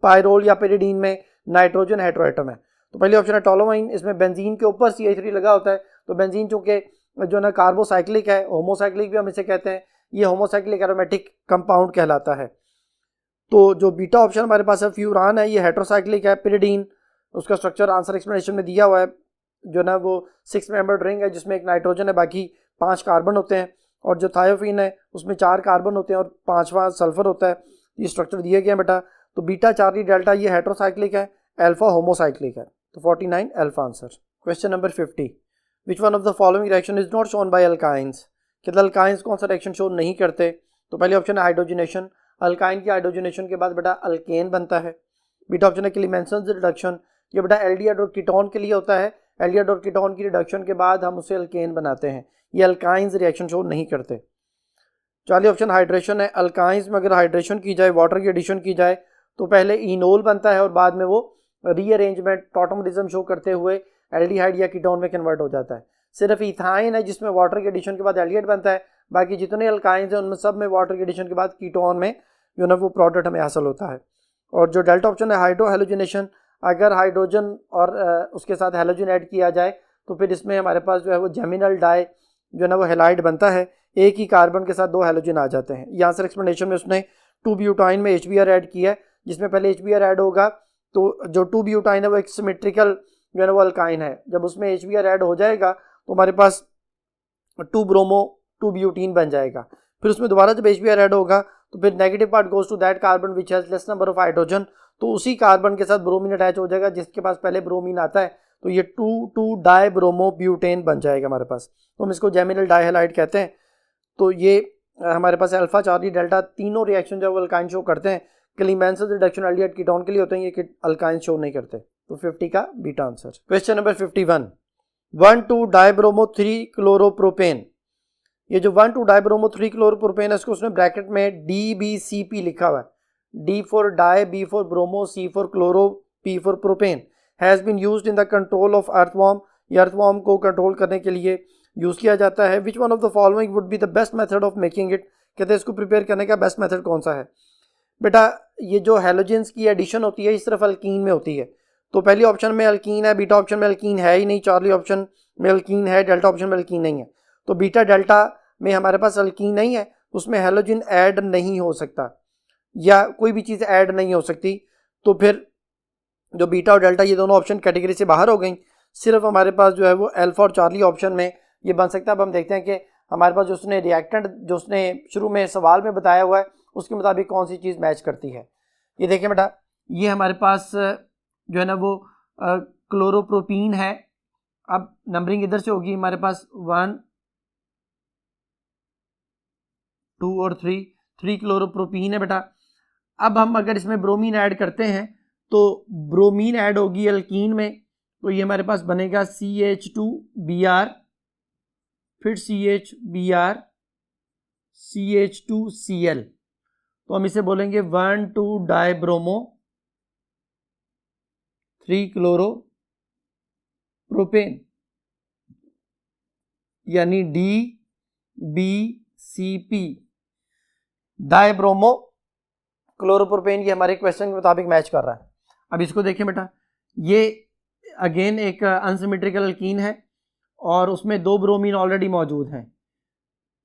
पायरोल या पेरिडीन में नाइट्रोजन हेट्रो एटम है। तो पहले ऑप्शन है टोलोमाइन, इसमें बेंजीन के ऊपर CH3 लगा होता है, तो बेंजीन चूंकि जो ना कार्बोसाइक्लिक है, होमोसाइक्लिक भी हम इसे कहते हैं, ये होमोसाइक्लिक एरोमेटिक कंपाउंड कहलाता है। तो जो बीटा ऑप्शन हमारे पास है फ्यूरान है, ये हेट्रोसाइक्लिक है। पिरिडीन उसका स्ट्रक्चर आंसर एक्सप्लेनेशन में दिया हुआ है, जो ना वो 6 मेंबर्ड रिंग है जिसमें एक नाइट्रोजन है, बाकी 5 कार्बन होते हैं। और जो थायोफिन है उसमें 4 कार्बन होते हैं और 5वां सल्फर होता है। ये स्ट्रक्चर दिए गए हैं बेटा। तो बीटा चार्ली डेल्टा ये हेट्रोसाइक्लिक है, अल्फा होमोसाइक्लिक है, तो 49 alpha answer. Question number 50, which one of the following reaction is not shown by alkynes. कि अल्काइंस कौन सा रिएक्शन शो नहीं करते। तो पहले ऑप्शन है हाइड्रोजनेशन, अल्काइन की हाइड्रोजनेशन के बाद बेटा अल्केन बनता है। बीटा ऑप्शन है क्लीमेंसन रिडक्शन, ये बेटा एल्डिहाइड और कीटोन के लिए होता है। एल्डिहाइड और कीटोन की रिडक्शन के बाद हम उसे अल्केन बनाते हैं, ये अल्काइंस रिएक्शन शो नहीं करते। चलिए ऑप्शन हाइड्रेशन है, अल्काइंस में अगर हाइड्रेशन की जाए, वाटर की एडिशन की जाए तो पहले इनोल बनता है और बाद में वो रीअरेंजमेंट टॉटोमरिज्म शो करते हुए एल्डिहाइड या कीटोन में कन्वर्ट हो जाता है। सिर्फ इथाइन है जिसमें वाटर के एडिशन के बाद एल्डिहाइड बनता है, बाकी जितने अल्काइंस हैं उनमें सब में वाटर के एडिशन के बाद कीटोन में जो ना वो प्रोडक्ट हमें हासिल होता है। और जो डेल्टा ऑप्शन है हाइड्रो हेलोजिनेशन, अगर हाइड्रोजन और उसके साथ हेलोजन ऐड किया जाए तो फिर इसमें हमारे पास जो है वो जेमिनल डाई जो ना वो हेलाइड बनता है, एक ही कार्बन के साथ 2 हेलोजन आ जाते हैं। ये आंसर एक्सप्लेनेशन में उसने 2 ब्यूटाइन में HBr ऐड किया है, जिसमें पहले HBr ऐड होगा तो जो 2 ब्यूटाइन है वो एक सिमेट्रिकल जो है वो अल्काइन है, जब उसमें HBr ऐड हो जाएगा तो हमारे पास 2 ब्रोमो 2 ब्यूटीन बन जाएगा। फिर उसमें दोबारा जब HBr ऐड होगा तो फिर negative part goes to that carbon which has less number of hydrogen, तो उसी कार्बन के साथ ब्रोमीन अटैच हो जाएगा जिसके पास पहले ब्रोमीन आता है, तो ये 2 डाई ब्रोमो ब्यूटेन बन जाएगा हमारे पास, तो हम इसको जेमिनल डाइहेलाइड कहते हैं। तो ये हमारे पास अल्फा चार्ली डेल्टा तीनों रिएक्शन जो अल्काइन शो करते हैं, क्लीमेंसन रिडक्शन एल्डिहाइड कीटोन के लिए होते हैं, ये अल्काइन शो नहीं करते। तो 50 का beta answer. Question number 51, 1,2 dibromo 3 chloropropane, ये जो 1,2 डाइब्रोमो 3 क्लोरोप्रोपेन है इसको उसने ब्रैकेट में DBCP लिखा हुआ है, D for di, B for bromo, C for chloro, P for propane, has been used in the control of earthworm, ये अर्थवॉर्म को कंट्रोल करने के लिए यूज़ किया जाता है। Which one of the following would be the best method of making it, कहते हैं इसको प्रिपेयर करने का बेस्ट मेथड कौन सा है। बेटा ये जो हेलोजेंस की एडिशन होती है इस सिर्फ अल्कीन में होती है, तो पहली ऑप्शन में अल्कीन है, बीटा ऑप्शन में अल्कीन है ही नहीं, चार्ली ऑप्शन में अल्कीन है, डेल्टा ऑप्शन में अल्कीन नहीं है। तो बीटा डेल्टा में हमारे पास अल्कीन नहीं है, उसमें हेलोजन ऐड नहीं हो सकता या कोई भी चीज़ ऐड नहीं हो सकती, तो फिर जो बीटा और डेल्टा ये दोनों ऑप्शन कैटेगरी से बाहर हो गई। सिर्फ हमारे पास जो है वो अल्फा और चार्ली ऑप्शन में ये बन सकता है। अब हम देखते हैं कि हमारे पास जो उसने रिएक्टेंट जो उसने शुरू में सवाल में बताया हुआ है उसके मुताबिक कौन सी चीज़ मैच करती है। ये देखिए बेटा, ये हमारे पास जो है ना वो क्लोरोप्रोपीन है। अब नंबरिंग इधर से होगी हमारे पास 1 2 और 3 क्लोरोप्रोपीन है बेटा। अब हम अगर इसमें ब्रोमीन ऐड करते हैं तो ब्रोमीन ऐड होगी अल्कीन में, तो ये हमारे पास बनेगा CH2Br, फिर CHBr, CH2Cl। तो हम इसे बोलेंगे 1,2 डाइब्रोमो 3 क्लोरो प्रोपेन, यानी DBCP, डाइब्रोमो क्लोरोप्रोपेन। ये हमारे क्वेश्चन के मुताबिक मैच कर रहा है। अब इसको देखें बेटा, ये अगेन एक अनसिमेट्रिकल अल्कीन है और उसमें 2 ब्रोमीन ऑलरेडी मौजूद हैं।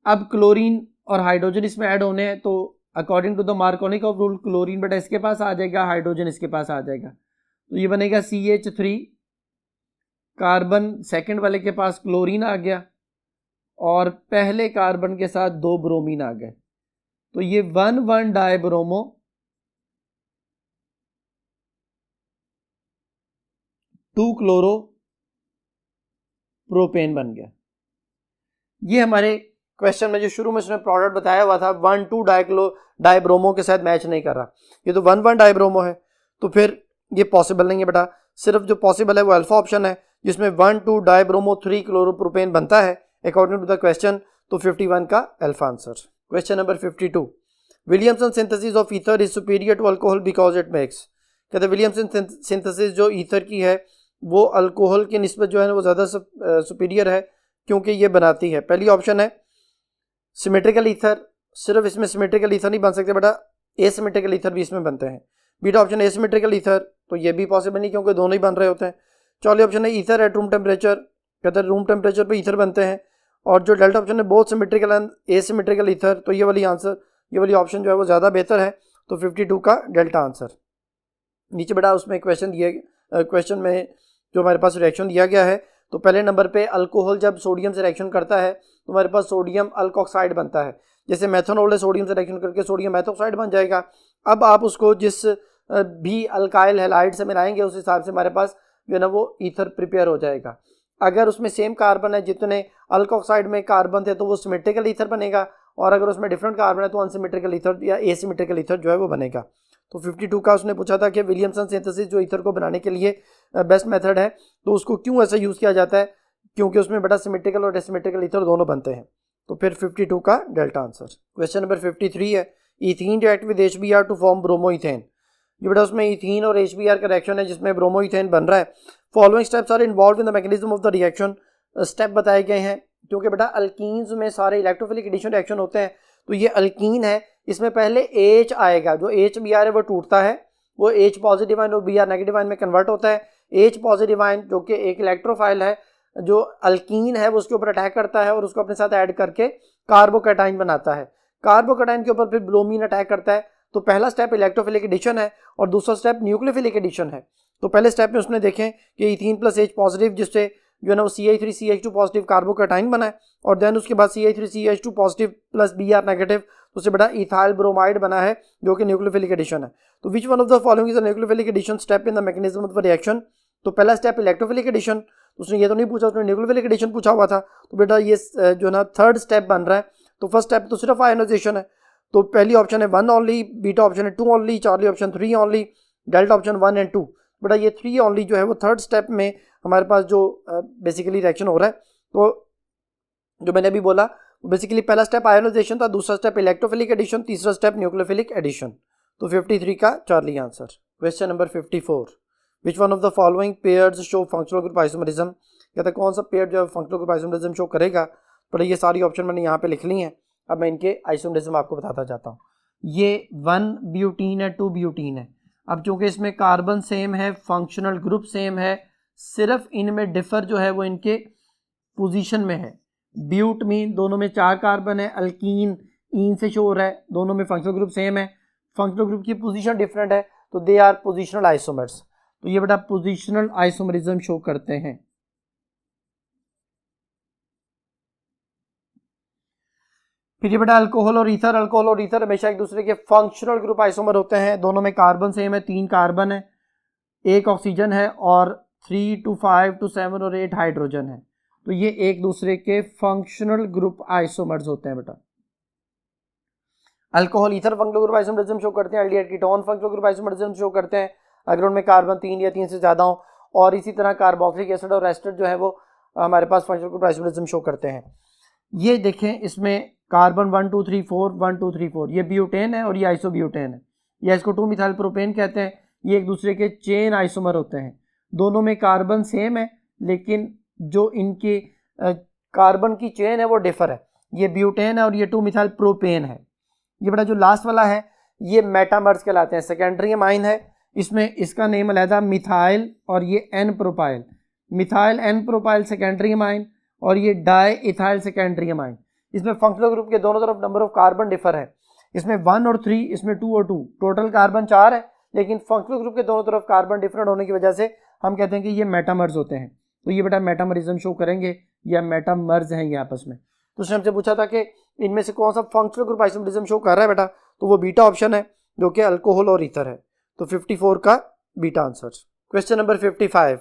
अब क्लोरीन और हाइड्रोजन इसमें ऐड होने हैं, तो according to the Markovnikov rule chlorine बेटा इसके पास आ जाएगा, हाइड्रोजन इसके पास आ जाएगा, तो ये बनेगा CH3, कार्बन सेकंड वाले के पास क्लोरीन आ गया और पहले कार्बन के साथ 2 ब्रोमीन आ गए, तो ये 1,1 डाइब्रोमो 2 क्लोरो प्रोपेन बन गया। ये हमारे क्वेश्चन में जो शुरू में उसने प्रोडक्ट बताया हुआ था 1,2 डाइब्रोमो के साथ मैच नहीं कर रहा। ये तो 1,1 डाइब्रोमो है, तो फिर ये पॉसिबल नहीं है बेटा। सिर्फ जो पॉसिबल है वो अल्फा ऑप्शन है जिसमें 1,2 डाइब्रोमो 3 क्लोरोप्रोपेन बनता है अकॉर्डिंग टू द क्वेश्चन। तो 51 का alpha answer. Question number 52, Williamson synthesis of ether is superior to alcohol because it makes. कहते हैं विलियमसन सिंथेसिस जो ईथर की है वो अल्कोहल की निस्बत जो है वो ज़्यादा सुपीरियर है क्योंकि ये बनाती है। पहली ऑप्शन है सिमेट्रिकल ईथर, सिर्फ इसमें सिमेट्रिकल ईथर नहीं बन सकते बेटा, एसिमेट्रिकल ईथर भी इसमें बनते हैं। बीटा ऑप्शन एसिमेट्रिकल ईथर, तो ये भी पॉसिबल नहीं क्योंकि दोनों ही बन रहे होते हैं। चौथी ऑप्शन है ईथर एट रूम टेम्परेचर, कहते हैं रूम टेम्परेचर पे ईथर बनते हैं। और जो डेल्टा ऑप्शन है both symmetrical and asymmetrical ether, तो ये वाली ऑप्शन जो है वो ज़्यादा बेहतर है। तो 52 का डेल्टा आंसर। नीचे बेटा उसमें क्वेश्चन में जो हमारे पास रिएक्शन दिया गया है, तो पहले नंबर पे अल्कोहल जब सोडियम से रिएक्शन करता है तो हमारे पास सोडियम अल्कोक्साइड बनता है। जैसे मेथनॉल है सोडियम से रिएक्शन करके सोडियम मेथोक्साइड बन जाएगा। अब आप उसको जिस भी अल्काइल हैलाइड से मिलाएंगे उस हिसाब से हमारे पास जो है ना वो ईथर प्रिपेयर हो जाएगा। अगर उसमें सेम कार्बन है, जितने अल्कोक्साइड में कार्बन थे, तो वो सिमेट्रिकल ईथर बनेगा, और अगर उसमें डिफरेंट कार्बन है तो अनसिमेट्रिकल ईथर या एसिमेट्रिकल ईथर जो है वो बनेगा। तो 52 का उसने पूछा था कि विलियमसन सिंथेसिस जो ईथर को बनाने के लिए बेस्ट मेथड है, तो उसको क्यों ऐसा यूज़ किया जाता है, क्योंकि उसमें बड़ा सिमेट्रिकल और एसिमेट्रिकल ईथर दोनों बनते हैं। तो फिर 52 का डेल्टा आंसर। क्वेश्चन नंबर 53 है, ethene react with HBr to form bromoethane. ये बेटा उसमें इथीन और HBr का रिएक्शन है जिसमें ब्रोमोइथेन बन रहा है। Following steps are involve in the mechanism of the reaction. Step बताए गए हैं क्योंकि बेटा अल्कीन्स में सारे इलेक्ट्रोफिलिक एडिशन रिएक्शन होते हैं, तो ये अल्कीन है, इसमें पहले H आएगा, जो HBr है वो टूटता है, वो H पॉजिटिव आयन और Br नेगेटिव आयन में कन्वर्ट होता है। H पॉजिटिव आयन जो कि एक इलेक्ट्रोफाइल है, जो अल्कीन है वो उसके ऊपर अटैक करता है और उसको अपने साथ ऐड करके कार्बोकैटाइन बनाता है। कार्बोकैटाइन के ऊपर फिर ब्रोमीन अटैक करता है। तो पहला स्टेप इलेक्ट्रोफिलिक एडिशन है और दूसरा स्टेप न्यूक्लियोफिलिक एडिशन है। तो पहले स्टेप में उसने देखें कि इथीन प्लस H पॉजिटिव जिससे जो है ना वो CH3CH2 पॉजिटिव कार्बोकैटाइन बना है, और देन उसके बाद CH3CH2 positive plus Br negative, तो उससे बड़ा इथाइल ब्रोमाइड बना है जो कि न्यूक्लियोफिलिक एडिशन है। तो which one of the following is a nucleophilic addition step in the mechanism of the reaction. तो पहला स्टेप इलेक्ट्रोफिलिक एडिशन, तो उसने ये तो नहीं पूछा, उसने न्यूक्लियोफिलिक एडिशन पूछा हुआ था। तो बेटा ये जो है ना थर्ड स्टेप बन रहा है। तो फर्स्ट स्टेप तो सिर्फ आयोनाइजेशन है, तो पहली ऑप्शन है 1 ओनली, बीटा ऑप्शन है 2 only, Charlie option 3 only, delta option 1 and 2। बेटा ये 3 ओनली जो है वो थर्ड स्टेप में हमारे पास जो बेसिकली रिएक्शन हो रहा है। तो जो मैंने अभी बोला बेसिकली पहला स्टेप आयोनाइजेशन था, दूसरा स्टेप इलेक्ट्रोफिलिक एडिशन, तीसरा स्टेप न्यूक्लियोफिलिक एडिशन। तो 53 का Charlie answer. Question number 54, which one of the following pairs show functional group isomerism. कहता है कौन सा पेयर जो है फंक्शनल ग्रुप आइसोमरिज्म शो करेगा। पर ये सारी ऑप्शन मैंने यहाँ पे लिख ली हैं, अब मैं इनके आइसोमरिज्म आपको बताता जाता हूँ। ये 1 ब्यूटीन है, 2 ब्यूटीन है। अब चूंकि इसमें कार्बन सेम है, फंक्शनल ग्रुप सेम है, सिर्फ इनमें डिफर जो है वो इनके पोजीशन में है। ब्यूट मीन दोनों में 4 कार्बन है, अल्कीन इन से शो हो रहा है, दोनों में फंक्शनल ग्रुप सेम है, फंक्शनल ग्रुप की पोजीशन डिफरेंट है, तो दे आर पोजीशनल आइसोमर्स। तो ये बेटा पोजीशनल आइसोमरिज्म शो करते हैं। फिर ये बेटा अल्कोहल और ईथर हमेशा एक दूसरे के फंक्शनल ग्रुप आइसोमर होते हैं, दोनों में कार्बन सेम है, 3 कार्बन है, 1 ऑक्सीजन है और 3 to 5 to 7 और 8 हाइड्रोजन है। तो ये एक दूसरे के फंक्शनल ग्रुप आइसोमर्स होते हैं बेटा। Alcohol ether functional group isomerism show करते हैं, aldehyde ketone functional group isomerism show करते हैं अगर उनमें कार्बन 3 या 3 से ज्यादा हो, और इसी तरह कार्बोक्सिलिक एसिड और एस्टर जो है वो हमारे पास फंक्शनल ग्रुप आइसोमरिज्म शो करते हैं। ये देखें इसमें कार्बन 1 2 3 4 1 2 3 4 ये ब्यूटेन है और ये आइसोब्यूटेन है, या इसको 2 मिथाइल प्रोपेन कहते हैं। ये एक दूसरे के चेन आइसोमर होते हैं, दोनों में कार्बन सेम है लेकिन जो इनके कार्बन की चेन है वो डिफर है, ये ब्यूटेन है और ये 2 मिथाइल प्रोपेन है। ये बड़ा जो लास्ट वाला है ये मेटामर्स कहलाते हैं, सेकेंडरी अमाइन है, इसमें इसका नेम अलहदा मिथाइल और ये N propyl, methyl N propyl secondary amine और ये डाई इथाइल सेकेंडरी अमाइन। इसमें फंक्शनल ग्रुप के दोनों तरफ नंबर ऑफ कार्बन डिफर है, इसमें 1 और 3, इसमें 2 और 2, टोटल कार्बन 4 है, लेकिन फंक्शनल ग्रुप के दोनों तरफ कार्बन डिफरेंट होने की वजह से हम कहते हैं कि ये मेटामर्स होते हैं। तो ये बेटा मेटामरिज्म शो करेंगे या मेटामर्स हैं ये आपस में। तो उसने हमसे पूछा था कि इनमें से कौन सा फंक्शनल ग्रुप आइसोमरिज्म शो कर रहा है बेटा, तो वो बीटा ऑप्शन है जो कि अल्कोहल और ईथर है। तो 54 का beta answer. Question number 55,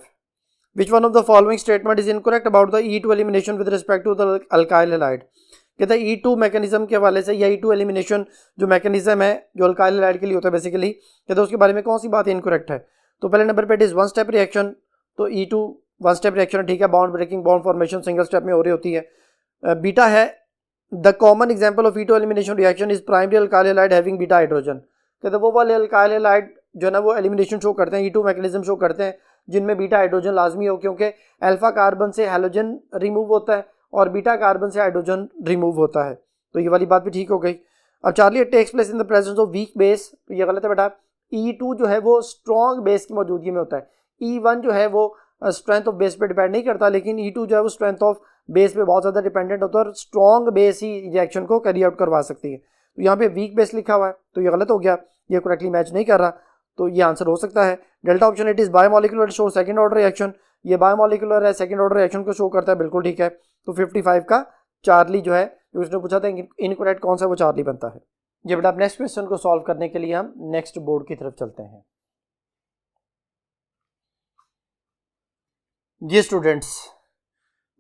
which one of the following statement is incorrect about the E2 elimination with respect to the alkyl halide. कहता है E2 मैकेनिज्म के हवाले से या E2 एलिमिनेशन जो मैकेनिज्म है जो अल्काइल हैलाइड के लिए होता है बेसिकली, कहता है उसके बारे में कौन सी बात इनकरेक्ट है। तो पहले नंबर पे इट इज 1 स्टेप रिएक्शन, तो E2 1 स्टेप रिएक्शन ठीक है, bond breaking bond formation single step में हो रही होती है। बीटा है the common example of E2 elimination reaction is primary alkyl halide having beta hydrogen. कहते हैं वो वाले अल्काइल हैलाइड जो है ना वो एलिमिनेशन शो करते हैं, E2 मैकेनिज्म शो करते हैं जिनमें बीटा हाइड्रोजन लाजमी हो, क्योंकि अल्फा कार्बन से हैलोजन रिमूव होता है और बीटा कार्बन से हाइड्रोजन रिमूव होता है। तो ये वाली बात भी ठीक हो गई। अब Charlie it takes place in the presence of weak base, तो ये गलत है बेटा। E2 जो है वो स्ट्रॉन्ग बेस की मौजूदगी में होता है, E1 जो है वो स्ट्रेंथ ऑफ बेस पे डिपेंड नहीं करता, लेकिन E2 जो है वो स्ट्रेंथ ऑफ बेस पे बहुत ज़्यादा डिपेंडेंट होता है और स्ट्रॉन्ग बेस ही रिएक्शन को कैरी आउट करवा सकती है। तो यहाँ पे वीक बेस लिखा हुआ है तो ये गलत हो गया, ये करेक्टली मैच नहीं कर रहा, तो ये आंसर हो सकता है delta option it is biomolecular show second order reaction, ये बायोमोलिकुलर है, सेकंड ऑर्डर रिएक्शन को शो करता है, बिल्कुल ठीक है। तो 55 का चार्ली जो है, जो उसने पूछा था इनकरेक्ट कौन सा, वो चार्ली बनता है। ये बेटा अब नेक्स्ट क्वेश्चन को सॉल्व करने के लिए हम नेक्स्ट बोर्ड की तरफ चलते हैं। जी स्टूडेंट्स,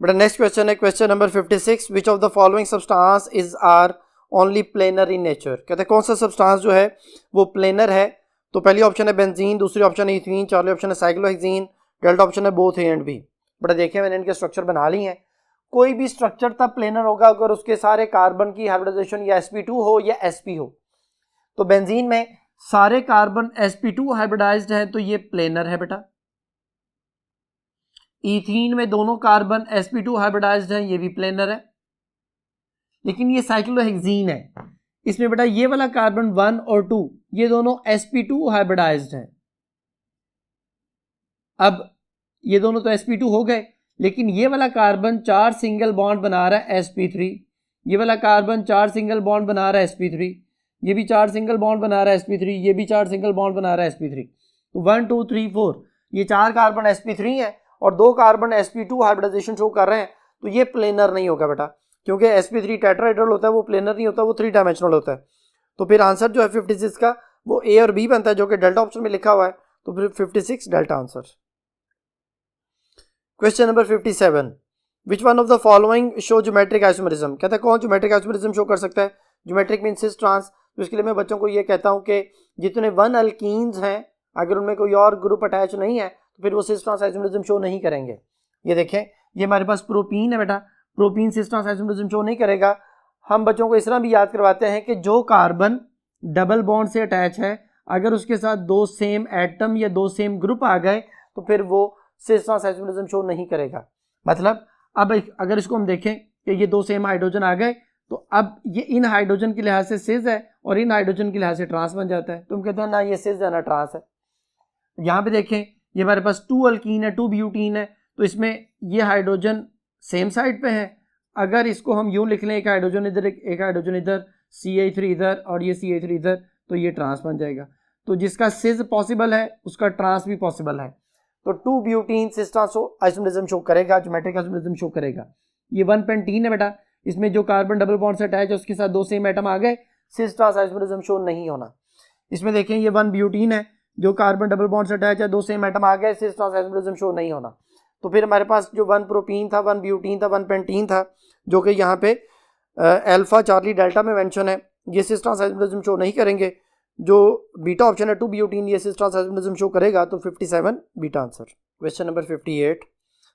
बेटा नेक्स्ट क्वेश्चन है question number 56, which of the following substance is are only planar in nature. कहते हैं कौन सा सब्सटेंस जो है वो प्लेनर है। तो पहली ऑप्शन है बेंजीन, दूसरी ऑप्शन है इथीन, चौथी ऑप्शन है साइक्लोहेक्सीन, डेल्टा ऑप्शन है बोथ ए एंड बी। बेटा देखिए मैंने इनके स्ट्रक्चर बना ली हैं, कोई भी स्ट्रक्चर तब प्लेनर होगा अगर उसके सारे कार्बन की हाइब्रिडाइजेशन या sp2 हो या sp हो। तो बेंजीन में सारे कार्बन sp2 हाइब्रिडाइज्ड है तो ये प्लेनर है बेटा। इथीन में दोनों कार्बन sp2 हाइब्रिडाइज्ड है, ये भी प्लेनर है। लेकिन ये साइक्लोहेक्सीन है, इसमें बेटा ये वाला कार्बन 1 और 2 ये दोनों sp2 हाइब्रिडाइज्ड है। अब ये दोनों तो sp2 हो गए, लेकिन ये वाला कार्बन 4 सिंगल बॉन्ड बना रहा है sp3, ये वाला कार्बन 4 सिंगल बॉन्ड बना रहा है sp3, ये भी 4 सिंगल बॉन्ड बना रहा है sp3, ये भी 4 सिंगल बॉन्ड बना रहा है sp3। तो 1 2 3 4 ये 4 कार्बन sp3 है और 2 कार्बन sp2 हाइब्रिडाइजेशन शो कर रहे हैं, तो ये प्लेनर नहीं होगा बेटा, क्योंकि sp3 टेट्राहेड्रल होता है, वो प्लेनर नहीं होता, वो 3 डायमेंशनल होता है। तो फिर आंसर जो है 56 का वो ए और बी बनता है, जो कि डेल्टा ऑप्शन में लिखा हुआ है। तो फिर 56 delta answer. Question number 57, which one of the following show geometric isomerism. कहता है कौन ज्योमेट्रिक आइसोमेरिज्म शो कर सकता है। Geometric mean cis trans. तो इसके लिए मैं बच्चों को ये कहता हूँ कि जितने 1 अल्कीन्स हैं अगर उनमें कोई और ग्रुप अटैच नहीं है तो फिर वो सिस ट्रांस आइसोमेरिज्म शो नहीं करेंगे। ये देखें, ये हमारे पास प्रोपीन है बेटा, propene cis trans isomerism show नहीं करेगा। हम बच्चों को इस तरह भी याद करवाते हैं कि जो कार्बन डबल बॉन्ड से अटैच है अगर उसके साथ 2 सेम एटम या 2 सेम ग्रुप आ गए तो फिर वो सिस ट्रांस आइसोमेरिज्म शो नहीं करेगा। मतलब अब अगर इसको हम देखें कि ये 2 सेम हाइड्रोजन आ गए तो अब ये इन हाइड्रोजन के लिहाज से सिस है और इन हाइड्रोजन के लिहाज से ट्रांस बन जाता है। तो हम कहते हैं ना ये सिस है ना ट्रांस है। यहाँ पे देखें ये हमारे पास 2 अल्कीन है, 2 ब्यूटीन है, तो इसमें ये हाइड्रोजन सेम साइड पे है। अगर इसको हम यूं लिख लें, एक हाइड्रोजन इधर एक हाइड्रोजन इधर, CH3 इधर और ये CH3 इधर, तो ये ट्रांस बन जाएगा। तो जिसका सिस पॉसिबल है उसका ट्रांस भी पॉसिबल है। तो 2 butene cis trans isomerism show करेगा, ज्योमेट्रिक आइसोमेरिज्म शो करेगा। ये 1 पेंटीन है बेटा, इसमें जो कार्बन डबल बॉन्ड से अटैच है उसके साथ 2 सेम एटम आ गए, सिस ट्रांस आइसोमरिज्म शो नहीं होना। इसमें देखें ये 1 ब्यूटीन है, जो कार्बन डबल बॉन्ड से अटैच है, 2 सेम एटम आ गए, सिस ट्रांस आइसोमरिज्म शो नहीं होना। तो फिर हमारे पास जो 1 प्रोपीन था, 1 ब्यूटीन था, 1 पेंटीन था, जो कि यहाँ पे अल्फा चार्ली डेल्टा में मेंशन है, ये सिस ट्रांस आइसोमरिज्म शो नहीं करेंगे। जो बीटा ऑप्शन है 2 ब्यूटीन, ये सिस ट्रांस आइसोमरिज्म शो करेगा। तो 57 beta answer. Question number 58,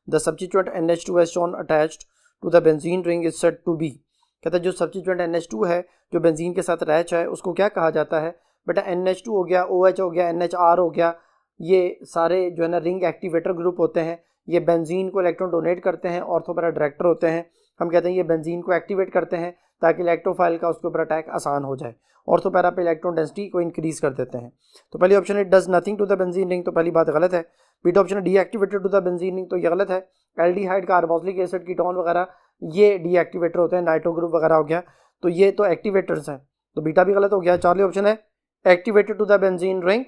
the substituent NH2 shown attached to the benzene ring is said to be. कहता है जो सब्स्टिट्यूएंट NH2 है जो बेंजीन के साथ अटैच है उसको क्या कहा जाता है? बेटा NH2 हो गया, OH हो गया, NHR हो गया, ये सारे जो है ना रिंग एक्टिवेटर ग्रुप होते हैं। ये बेंजीन को इलेक्ट्रॉन डोनेट करते हैं, ऑर्थोपैरा डायरेक्टर होते हैं। हम कहते हैं ये बेंजीन को एक्टिवेट करते हैं ताकि इलेक्ट्रोफाइल का उसके ऊपर अटैक आसान हो जाए। ऑर्थोपैरा पे इलेक्ट्रॉन डेंसिटी को इंक्रीज कर देते हैं। तो पहली ऑप्शन है does nothing to the benzene ring, तो पहली बात गलत है। बीटा ऑप्शन है deactivated to the benzene ring, तो ये गलत है। एल्डिहाइड, कार्बोक्सिलिक एसिड, कीटोन वगैरह ये डीएक्टिवेटर होते हैं, नाइट्रो ग्रुप वगैरह हो गया, तो ये तो एक्टिवेटर्स हैं, तो बीटा भी गलत हो गया। चार्ली ऑप्शन है activated to the benzene ring,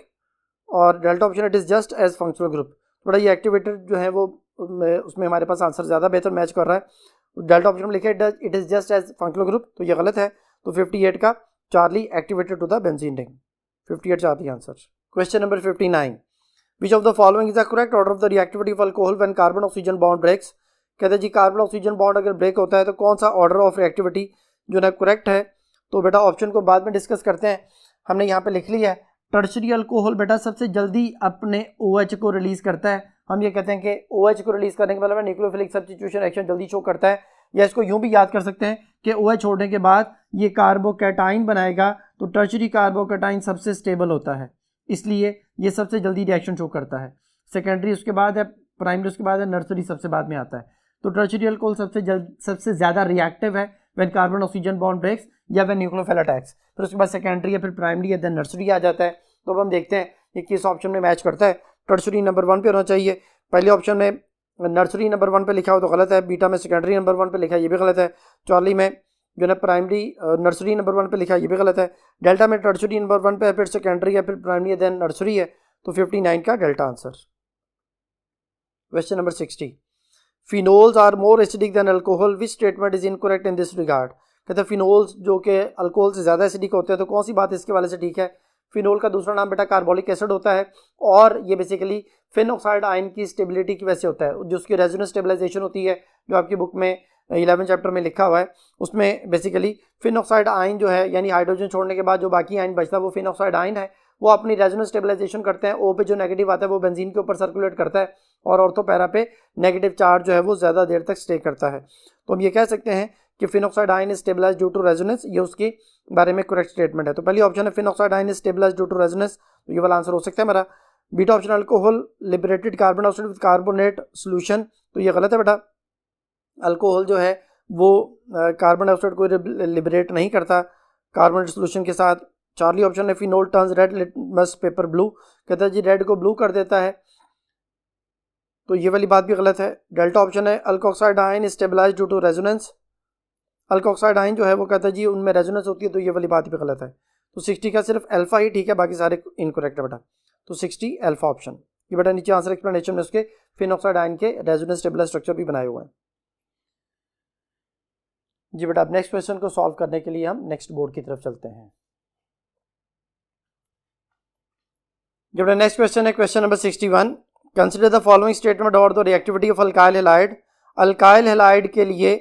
और delta option it is just as functional group. थोड़ा ये एक्टिवेटर जो है वो उसमें हमारे पास आंसर ज़्यादा बेहतर मैच कर रहा है। डेल्टा ऑप्शन में लिखे it is just as functional group, तो ये गलत है। तो 58 का Charlie activated to the benzene ring, 58 Charlie answer. Question number 59, which of the following is the correct order of the reactivity of alcohol when carbon oxygen bond breaks. कहते हैं जी कार्बन ऑक्सीजन बॉन्ड अगर ब्रेक होता है तो कौन सा ऑर्डर ऑफ रिएक्टिविटी जो है करेक्ट है? तो बेटा ऑप्शन को बाद में डिस्कस करते हैं, हमने यहाँ पे लिख लिया है। टर्शरी अल्कोहल बेटा सबसे जल्दी अपने OH को रिलीज करता है। हम ये कहते हैं कि OH को रिलीज करने के मतलब न्यूक्लियोफिलिक सब्स्टिट्यूशन एक्शन जल्दी शो करता है, या इसको यूं भी याद कर सकते हैं कि OH छोड़ने के बाद ये कार्बोकैटाइन बनाएगा, तो टर्शरी कार्बोकैटाइन सबसे स्टेबल होता है, इसलिए ये सबसे जल्दी रिएक्शन शो करता है। सेकेंडरी उसके बाद है, प्राइमरी उसके बाद है, नर्सरी सबसे बाद में आता है। तो टर्शरी अल्कोहल सबसे ज़्यादा रिएक्टिव है when carbon oxygen bond breaks या व्हेन न्यूक्लियोफिल अटैक्स। फिर उसके बाद सेकेंडरी है, फिर प्राइमरी है, देन नर्सरी आ जाता है। तो अब हम देखते हैं ये किस ऑप्शन में मैच करता है। टर्शरी नंबर 1 पे होना चाहिए। पहले ऑप्शन में नर्सरी नंबर 1 पे लिखा हो तो गलत है। बीटा में सेकेंडरी नंबर 1 पे लिखा है, ये भी गलत है। चार्ली में जो है प्राइमरी नर्सरी नंबर 1 पे लिखा है, ये भी गलत है। डेल्टा में टर्शरी नंबर 1 पे है, फिर सेकेंडरी है, फिर प्राइमरी है, देन नर्सरी है। तो 59 का delta answer. Question number 60, phenols are more acidic than alcohol, which statement is incorrect in this regard. कहते हैं फिनोल्स जो कि अल्कोहल से ज़्यादा एसिडिक होते हैं, तो कौन सी बात इसके वाले से ठीक है? फिनोल का दूसरा नाम बेटा कार्बोलिक एसिड होता है, और ये बेसिकली फिनऑक्साइड आयन की स्टेबिलिटी की वजह से होता है। जो उसकी रेजोनेंस स्टेबलाइजेशन होती है, जो आपकी बुक में 11 चैप्टर में लिखा हुआ है, उसमें बेसिकली फिनऑक्साइड आयन जो है, यानी हाइड्रोजन छोड़ने के बाद जो बाकी आयन बचता है वो फिनऑक्साइड आयन है, वो अपनी रेजोनेंस स्टेबलाइजेशन करते हैं। ओ पे जो नेगेटिव आता है वो बेंजीन के ऊपर सर्कुलेट करता है, और ऑर्थोपैरा पे नेगेटिव चार्ज जो है वो ज़्यादा देर तक स्टे करता है। तो हम ये कह सकते हैं कि phenoxide ion is stabilised due to resonance, ये उसके बारे में करेक्ट स्टेटमेंट है। तो पहली ऑप्शन है phenoxide ion is stabilised due to resonance, तो ये वाला आंसर हो सकता है मेरा। Beta option alcohol liberated carbon dioxide with carbonate solution, तो ये गलत है बेटा। अल्कोहल जो है वो कार्बन डाइऑक्साइड को लिबरेट नहीं करता कार्बोनेट सोल्यूशन के साथ। चार्ली ऑप्शन है phenol turns red litmus paper blue, कहता है जी रेड को ब्लू कर देता है, तो ये वाली बात भी गलत है। डेल्टा ऑप्शन है alkoxide ion is stabilised due to resonance, alkoxide ion जो है वो कहता है जी उनमें रेजोनेंस होती है, तो ये वाली बात भी गलत है। तो 60 का सिर्फ अल्फा ही ठीक है, बाकी सारे इनकरेक्ट है बेटा। तो 60 अल्फा ऑप्शन। ये बेटा नीचे आंसर एक्सप्लेनेशन में उसके फिनऑक्साइड आयन के रेजोनेंस स्टेबलाइज्ड स्ट्रक्चर भी बनाए हुए हैं जी बेटा। अब नेक्स्ट क्वेश्चन को सॉल्व करने के लिए हम नेक्स्ट बोर्ड की तरफ चलते हैं। जो बेटा नेक्स्ट क्वेश्चन है question number 61, consider the following statement और the reactivity of alkyl halide. Alkyl halide के लिए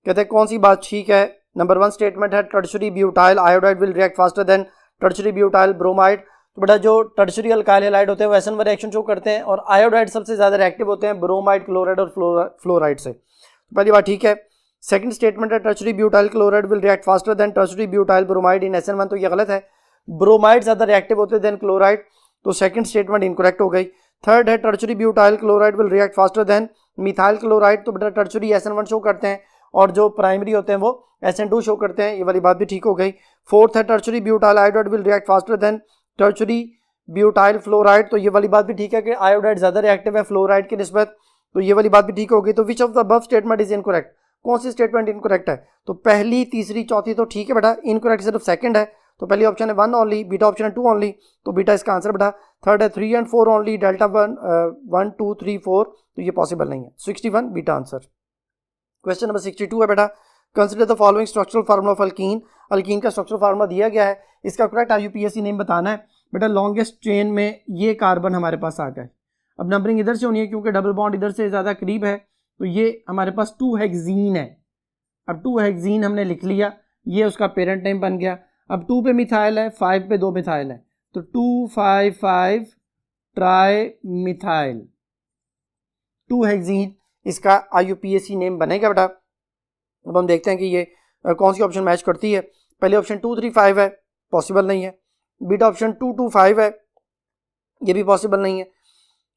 कहते हैं कौन सी बात ठीक है? नंबर 1 स्टेटमेंट है tertiary butyl iodide will react faster than tertiary butyl bromide. तो बेटा जो टर्शरी अल्काइल हैलाइड होते हैं वो SN1 रिएक्शन शो करते हैं, और आयोडाइड सबसे ज़्यादा रिएक्टिव होते हैं ब्रोमाइड, क्लोराइड और फ्लोराइड से। तो पहली बात ठीक है। सेकंड स्टेटमेंट है tertiary butyl chloride will react faster than tertiary butyl bromide in SN1, तो ये गलत है। ब्रोमाइड ज़्यादा रिएक्टिव होते हैं देन क्लोराइड, तो सेकंड स्टेटमेंट इनकरेक्ट हो गई। थर्ड है tertiary butyl chloride will react faster then methyl chloride, तो बेटा टर्शरी SN1 शो करते हैं, और जो प्राइमरी होते हैं वो SN2 शो करते हैं, ये वाली बात भी ठीक हो गई। फोर्थ है tertiary butyl iodide will react faster than tertiary butyl fluoride, तो ये वाली बात भी ठीक है कि आयोडाइड ज़्यादा रिएक्टिव है फ्लोराइड की निस्बत, तो ये वाली बात भी ठीक हो गई। तो which of the above statement is incorrect, कौन सी स्टेटमेंट इनकरेक्ट है? तो पहली, तीसरी, चौथी तो ठीक है बेटा, इनकरेक्ट सिर्फ सेकंड है। तो पहली ऑप्शन है 1 ओनली, बीटा ऑप्शन है 2 ओनली, तो बीटा इसका आंसर बेटा। थर्ड है 3 and 4 ओनली, डेल्टा 1 2 3 4, तो ये पॉसिबल नहीं है। 61 बीटा आंसर। क्वेश्चन नंबर 62 है बेटा, consider the following structural formula of alkyne. Alkyne का स्ट्रक्चरल फार्मूला दिया गया है, इसका करेक्ट IUPAC नेम बताना है। बेटा लॉन्गेस्ट चेन में ये कार्बन हमारे पास आ गए। अब नंबरिंग इधर से होनी है क्योंकि डबल बॉन्ड इधर से ज़्यादा करीब है, तो ये हमारे पास 2 हेक्सीन है। अब 2 हेक्सीन हमने लिख लिया, ये उसका पेरेंट नेम बन गया। अब 2 पे मिथाइल है, 5 पे 2 मिथाइल है, तो 2,5,5 ट्राई मिथाइल 2 हेक्सीन इसका IUPAC नेम बनेगा बेटा। अब हम देखते हैं कि ये कौन सी ऑप्शन मैच करती है। पहले ऑप्शन 2,3,5 है, पॉसिबल नहीं है। बीटा ऑप्शन 2,2,5 है, ये भी पॉसिबल नहीं है।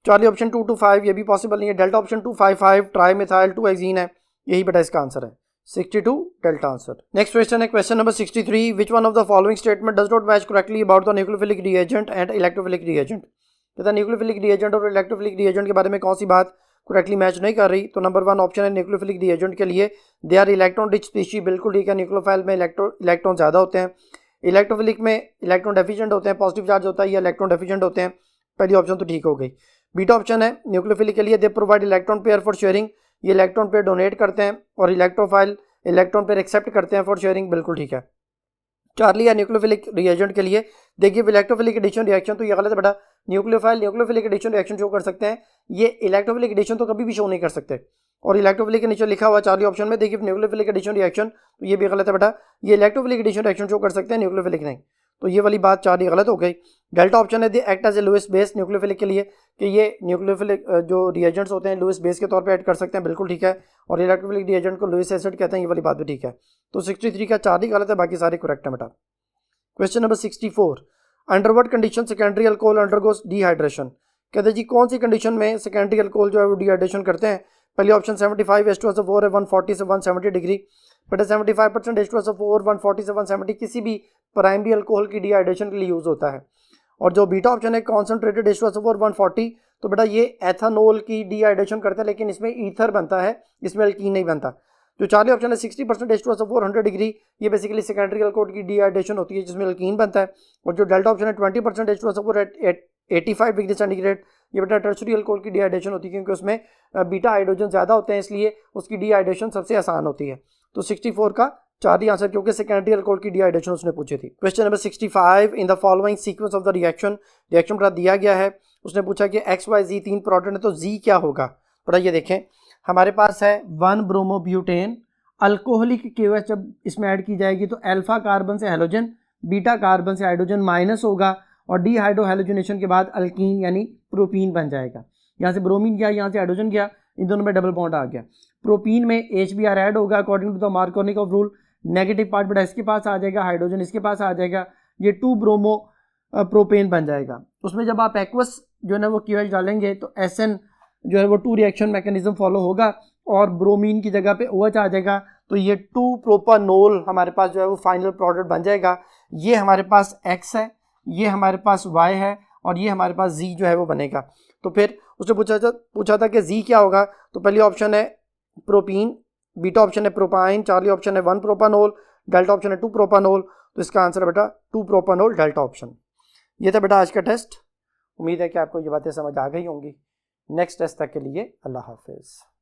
चौथी ऑप्शन 2,2,5 ये भी पॉसिबल नहीं है। Delta option 2,5,5 tri methyl 2 hexene है, यही बेटा इसका आंसर है 62 डेल्टा आंसर। नेक्स्ट क्वेश्चन है question number 63। Which one of the following statement does not match correctly about the nucleophilic reagent and electrophilic reagent. कहता है न्यूक्लियोफिलिक रिएजेंट और इलेक्ट्रोफिलिक रिएजेंट के बारे में कौन सी बात करेक्टली मैच नहीं कर रही। तो नंबर 1 ऑप्शन है न्यूक्लियोफिलिक रिएजेंट के लिए they are electron rich species, बिल्कुल ठीक है। न्यूक्लियोफाइल में इलेक्ट्रॉन ज़्यादा होते हैं, इलेक्ट्रोफिलिक में इलेक्ट्रॉन डेफिशिएंट होते हैं, पॉजिटिव चार्ज होता है या इलेक्ट्रॉन डेफिशिएंट होते हैं। पहली ऑप्शन तो ठीक हो गई। बीटा ऑप्शन है न्यूक्लियोफिलिक के लिए they provide electron pair for sharing, ये इलेक्ट्रॉन पेयर डोनेट करते हैं, और इलेक्ट्रोफाइल इलेक्ट्रॉन पेयर एक्सेप्ट करते हैं फॉर शेयरिंग, बिल्कुल ठीक है। चार्ली या न्यूक्लियोफिलिक रिएजेंट के लिए देखिए इलेक्ट्रोफिलिक एडिशन रिएक्शन, तो ये गलत है बेटा। Nucleophile nucleophilic addition reaction show कर सकते हैं, ये इलेक्ट्रोफिलिक एडिशन तो कभी भी शो नहीं कर सकते। और इलेक्ट्रोफिलिक के नीचे लिखा हुआ चार्ली ऑप्शन में देखिए न्यूक्लियोफिलिक एडिशन रिएक्शन, तो ये भी गलत है बेटा। ये इलेक्ट्रोफिलिक एडिशन रिएक्शन शो कर सकते हैं, न्यूक्लियोफिलिक नहीं, तो ये वाली बात चार्ली गलत हो गई। डेल्टा ऑप्शन है the act as a Lewis base nucleophilic के लिए, कि ये न्यूक्लियोफिलिक जो रिएजेंट्स होते हैं लुइस बेस के तौर पे ऐड कर सकते हैं, बिल्कुल ठीक है। और इलेक्ट्रोफिलिक रिएजेंट को लुइस एसिड कहते हैं, ये वाली बात भी ठीक है। तो 63 का चार्ली गलत है, बाकी सारे करेक्ट है बेटा। Question number 64। Under what condition secondary alcohol undergoes dehydration. कहते हैं जी कौन सी कंडीशन में सेकेंडरी अल्कोहल जो है वो डिहाइड्रेशन करते हैं। पहले ऑप्शन 75 H2SO4 है 140 से 170 डिग्री, बेटा 75% H2SO4 140 से 170 किसी भी प्राइमरी अल्कोहल की डिहाइड्रेशन के लिए यूज़ होता है। और जो बीटा ऑप्शन है कॉन्सेंट्रेटेड H2SO4 140, तो बेटा ये एथानोल की डिहाइड्रेशन करता है, लेकिन इसमें ईथर बनता है, इसमें अल्कीन नहीं बनता। जो चार्ली ऑप्शन है 60% H2SO4 100 डिग्री, ये बेसिकली सेकेंडरी अल्कोहल की डिहाइड्रेशन होती है जिसमें अल्कीन बनता है। और जो डेल्टा ऑप्शन है 20% H2SO4 एट 85 डिग्री सेंटीग्रेड, ये बेटा टर्शरी अल्कोहल की डिहाइड्रेशन होती है, क्योंकि उसमें बीटा हाइड्रोजन ज़्यादा होते हैं, इसलिए उसकी डिहाइड्रेशन सबसे आसान होती है। तो 64 का चार्ली आंसर, क्योंकि सेकेंडरी अल्कोहल की डिहाइड्रेशन उसने पूछी थी। Question number 65। In the following sequence of the reaction का दिया गया है, उसने पूछा कि XYZ 3 प्रोटॉन है, तो Z क्या होगा। बड़ा ये देखें हमारे पास है 1 ब्रोमोब्यूटेन, अल्कोहलिक KOH जब इसमें ऐड की जाएगी तो अल्फा कार्बन से हैलोजन, बीटा कार्बन से हाइड्रोजन माइनस होगा, और डीहाइड्रोहैलोजनेशन के बाद अल्कीन यानी प्रोपीन बन जाएगा। यहाँ से ब्रोमीन गया, यहाँ से हाइड्रोजन गया, इन दोनों में डबल बॉन्ड आ गया। प्रोपीन में HBr ऐड होगा according to the Markovnikov rule, negative part बेटा इसके पास आ जाएगा, हाइड्रोजन इसके पास आ जाएगा, ये 2 ब्रोमो प्रोपेन बन जाएगा। उसमें जब आप एक्वस जो है ना वो KOH डालेंगे तो SN जो है वो 2 रिएक्शन मैकेनिज्म फॉलो होगा, और ब्रोमीन की जगह पे OH आ जाएगा, तो ये 2 प्रोपानोल हमारे पास जो है वो फाइनल प्रोडक्ट बन जाएगा। ये हमारे पास X है, ये हमारे पास Y है, और ये हमारे पास Z जो है वो बनेगा। तो फिर उसने पूछा था कि Z क्या होगा, तो पहली ऑप्शन है प्रोपीन, बीटा ऑप्शन है प्रोपाइन, चार्ली ऑप्शन है 1 प्रोपानोल, डेल्टा ऑप्शन है 2 प्रोपानोल, तो इसका आंसर है बेटा 2 प्रोपानोल डेल्टा ऑप्शन। ये था बेटा आज का टेस्ट। उम्मीद है कि आपको ये बातें समझ आ गई होंगी। नेक्स्ट टेस्ट तक के लिए अल्लाह हाफिज़।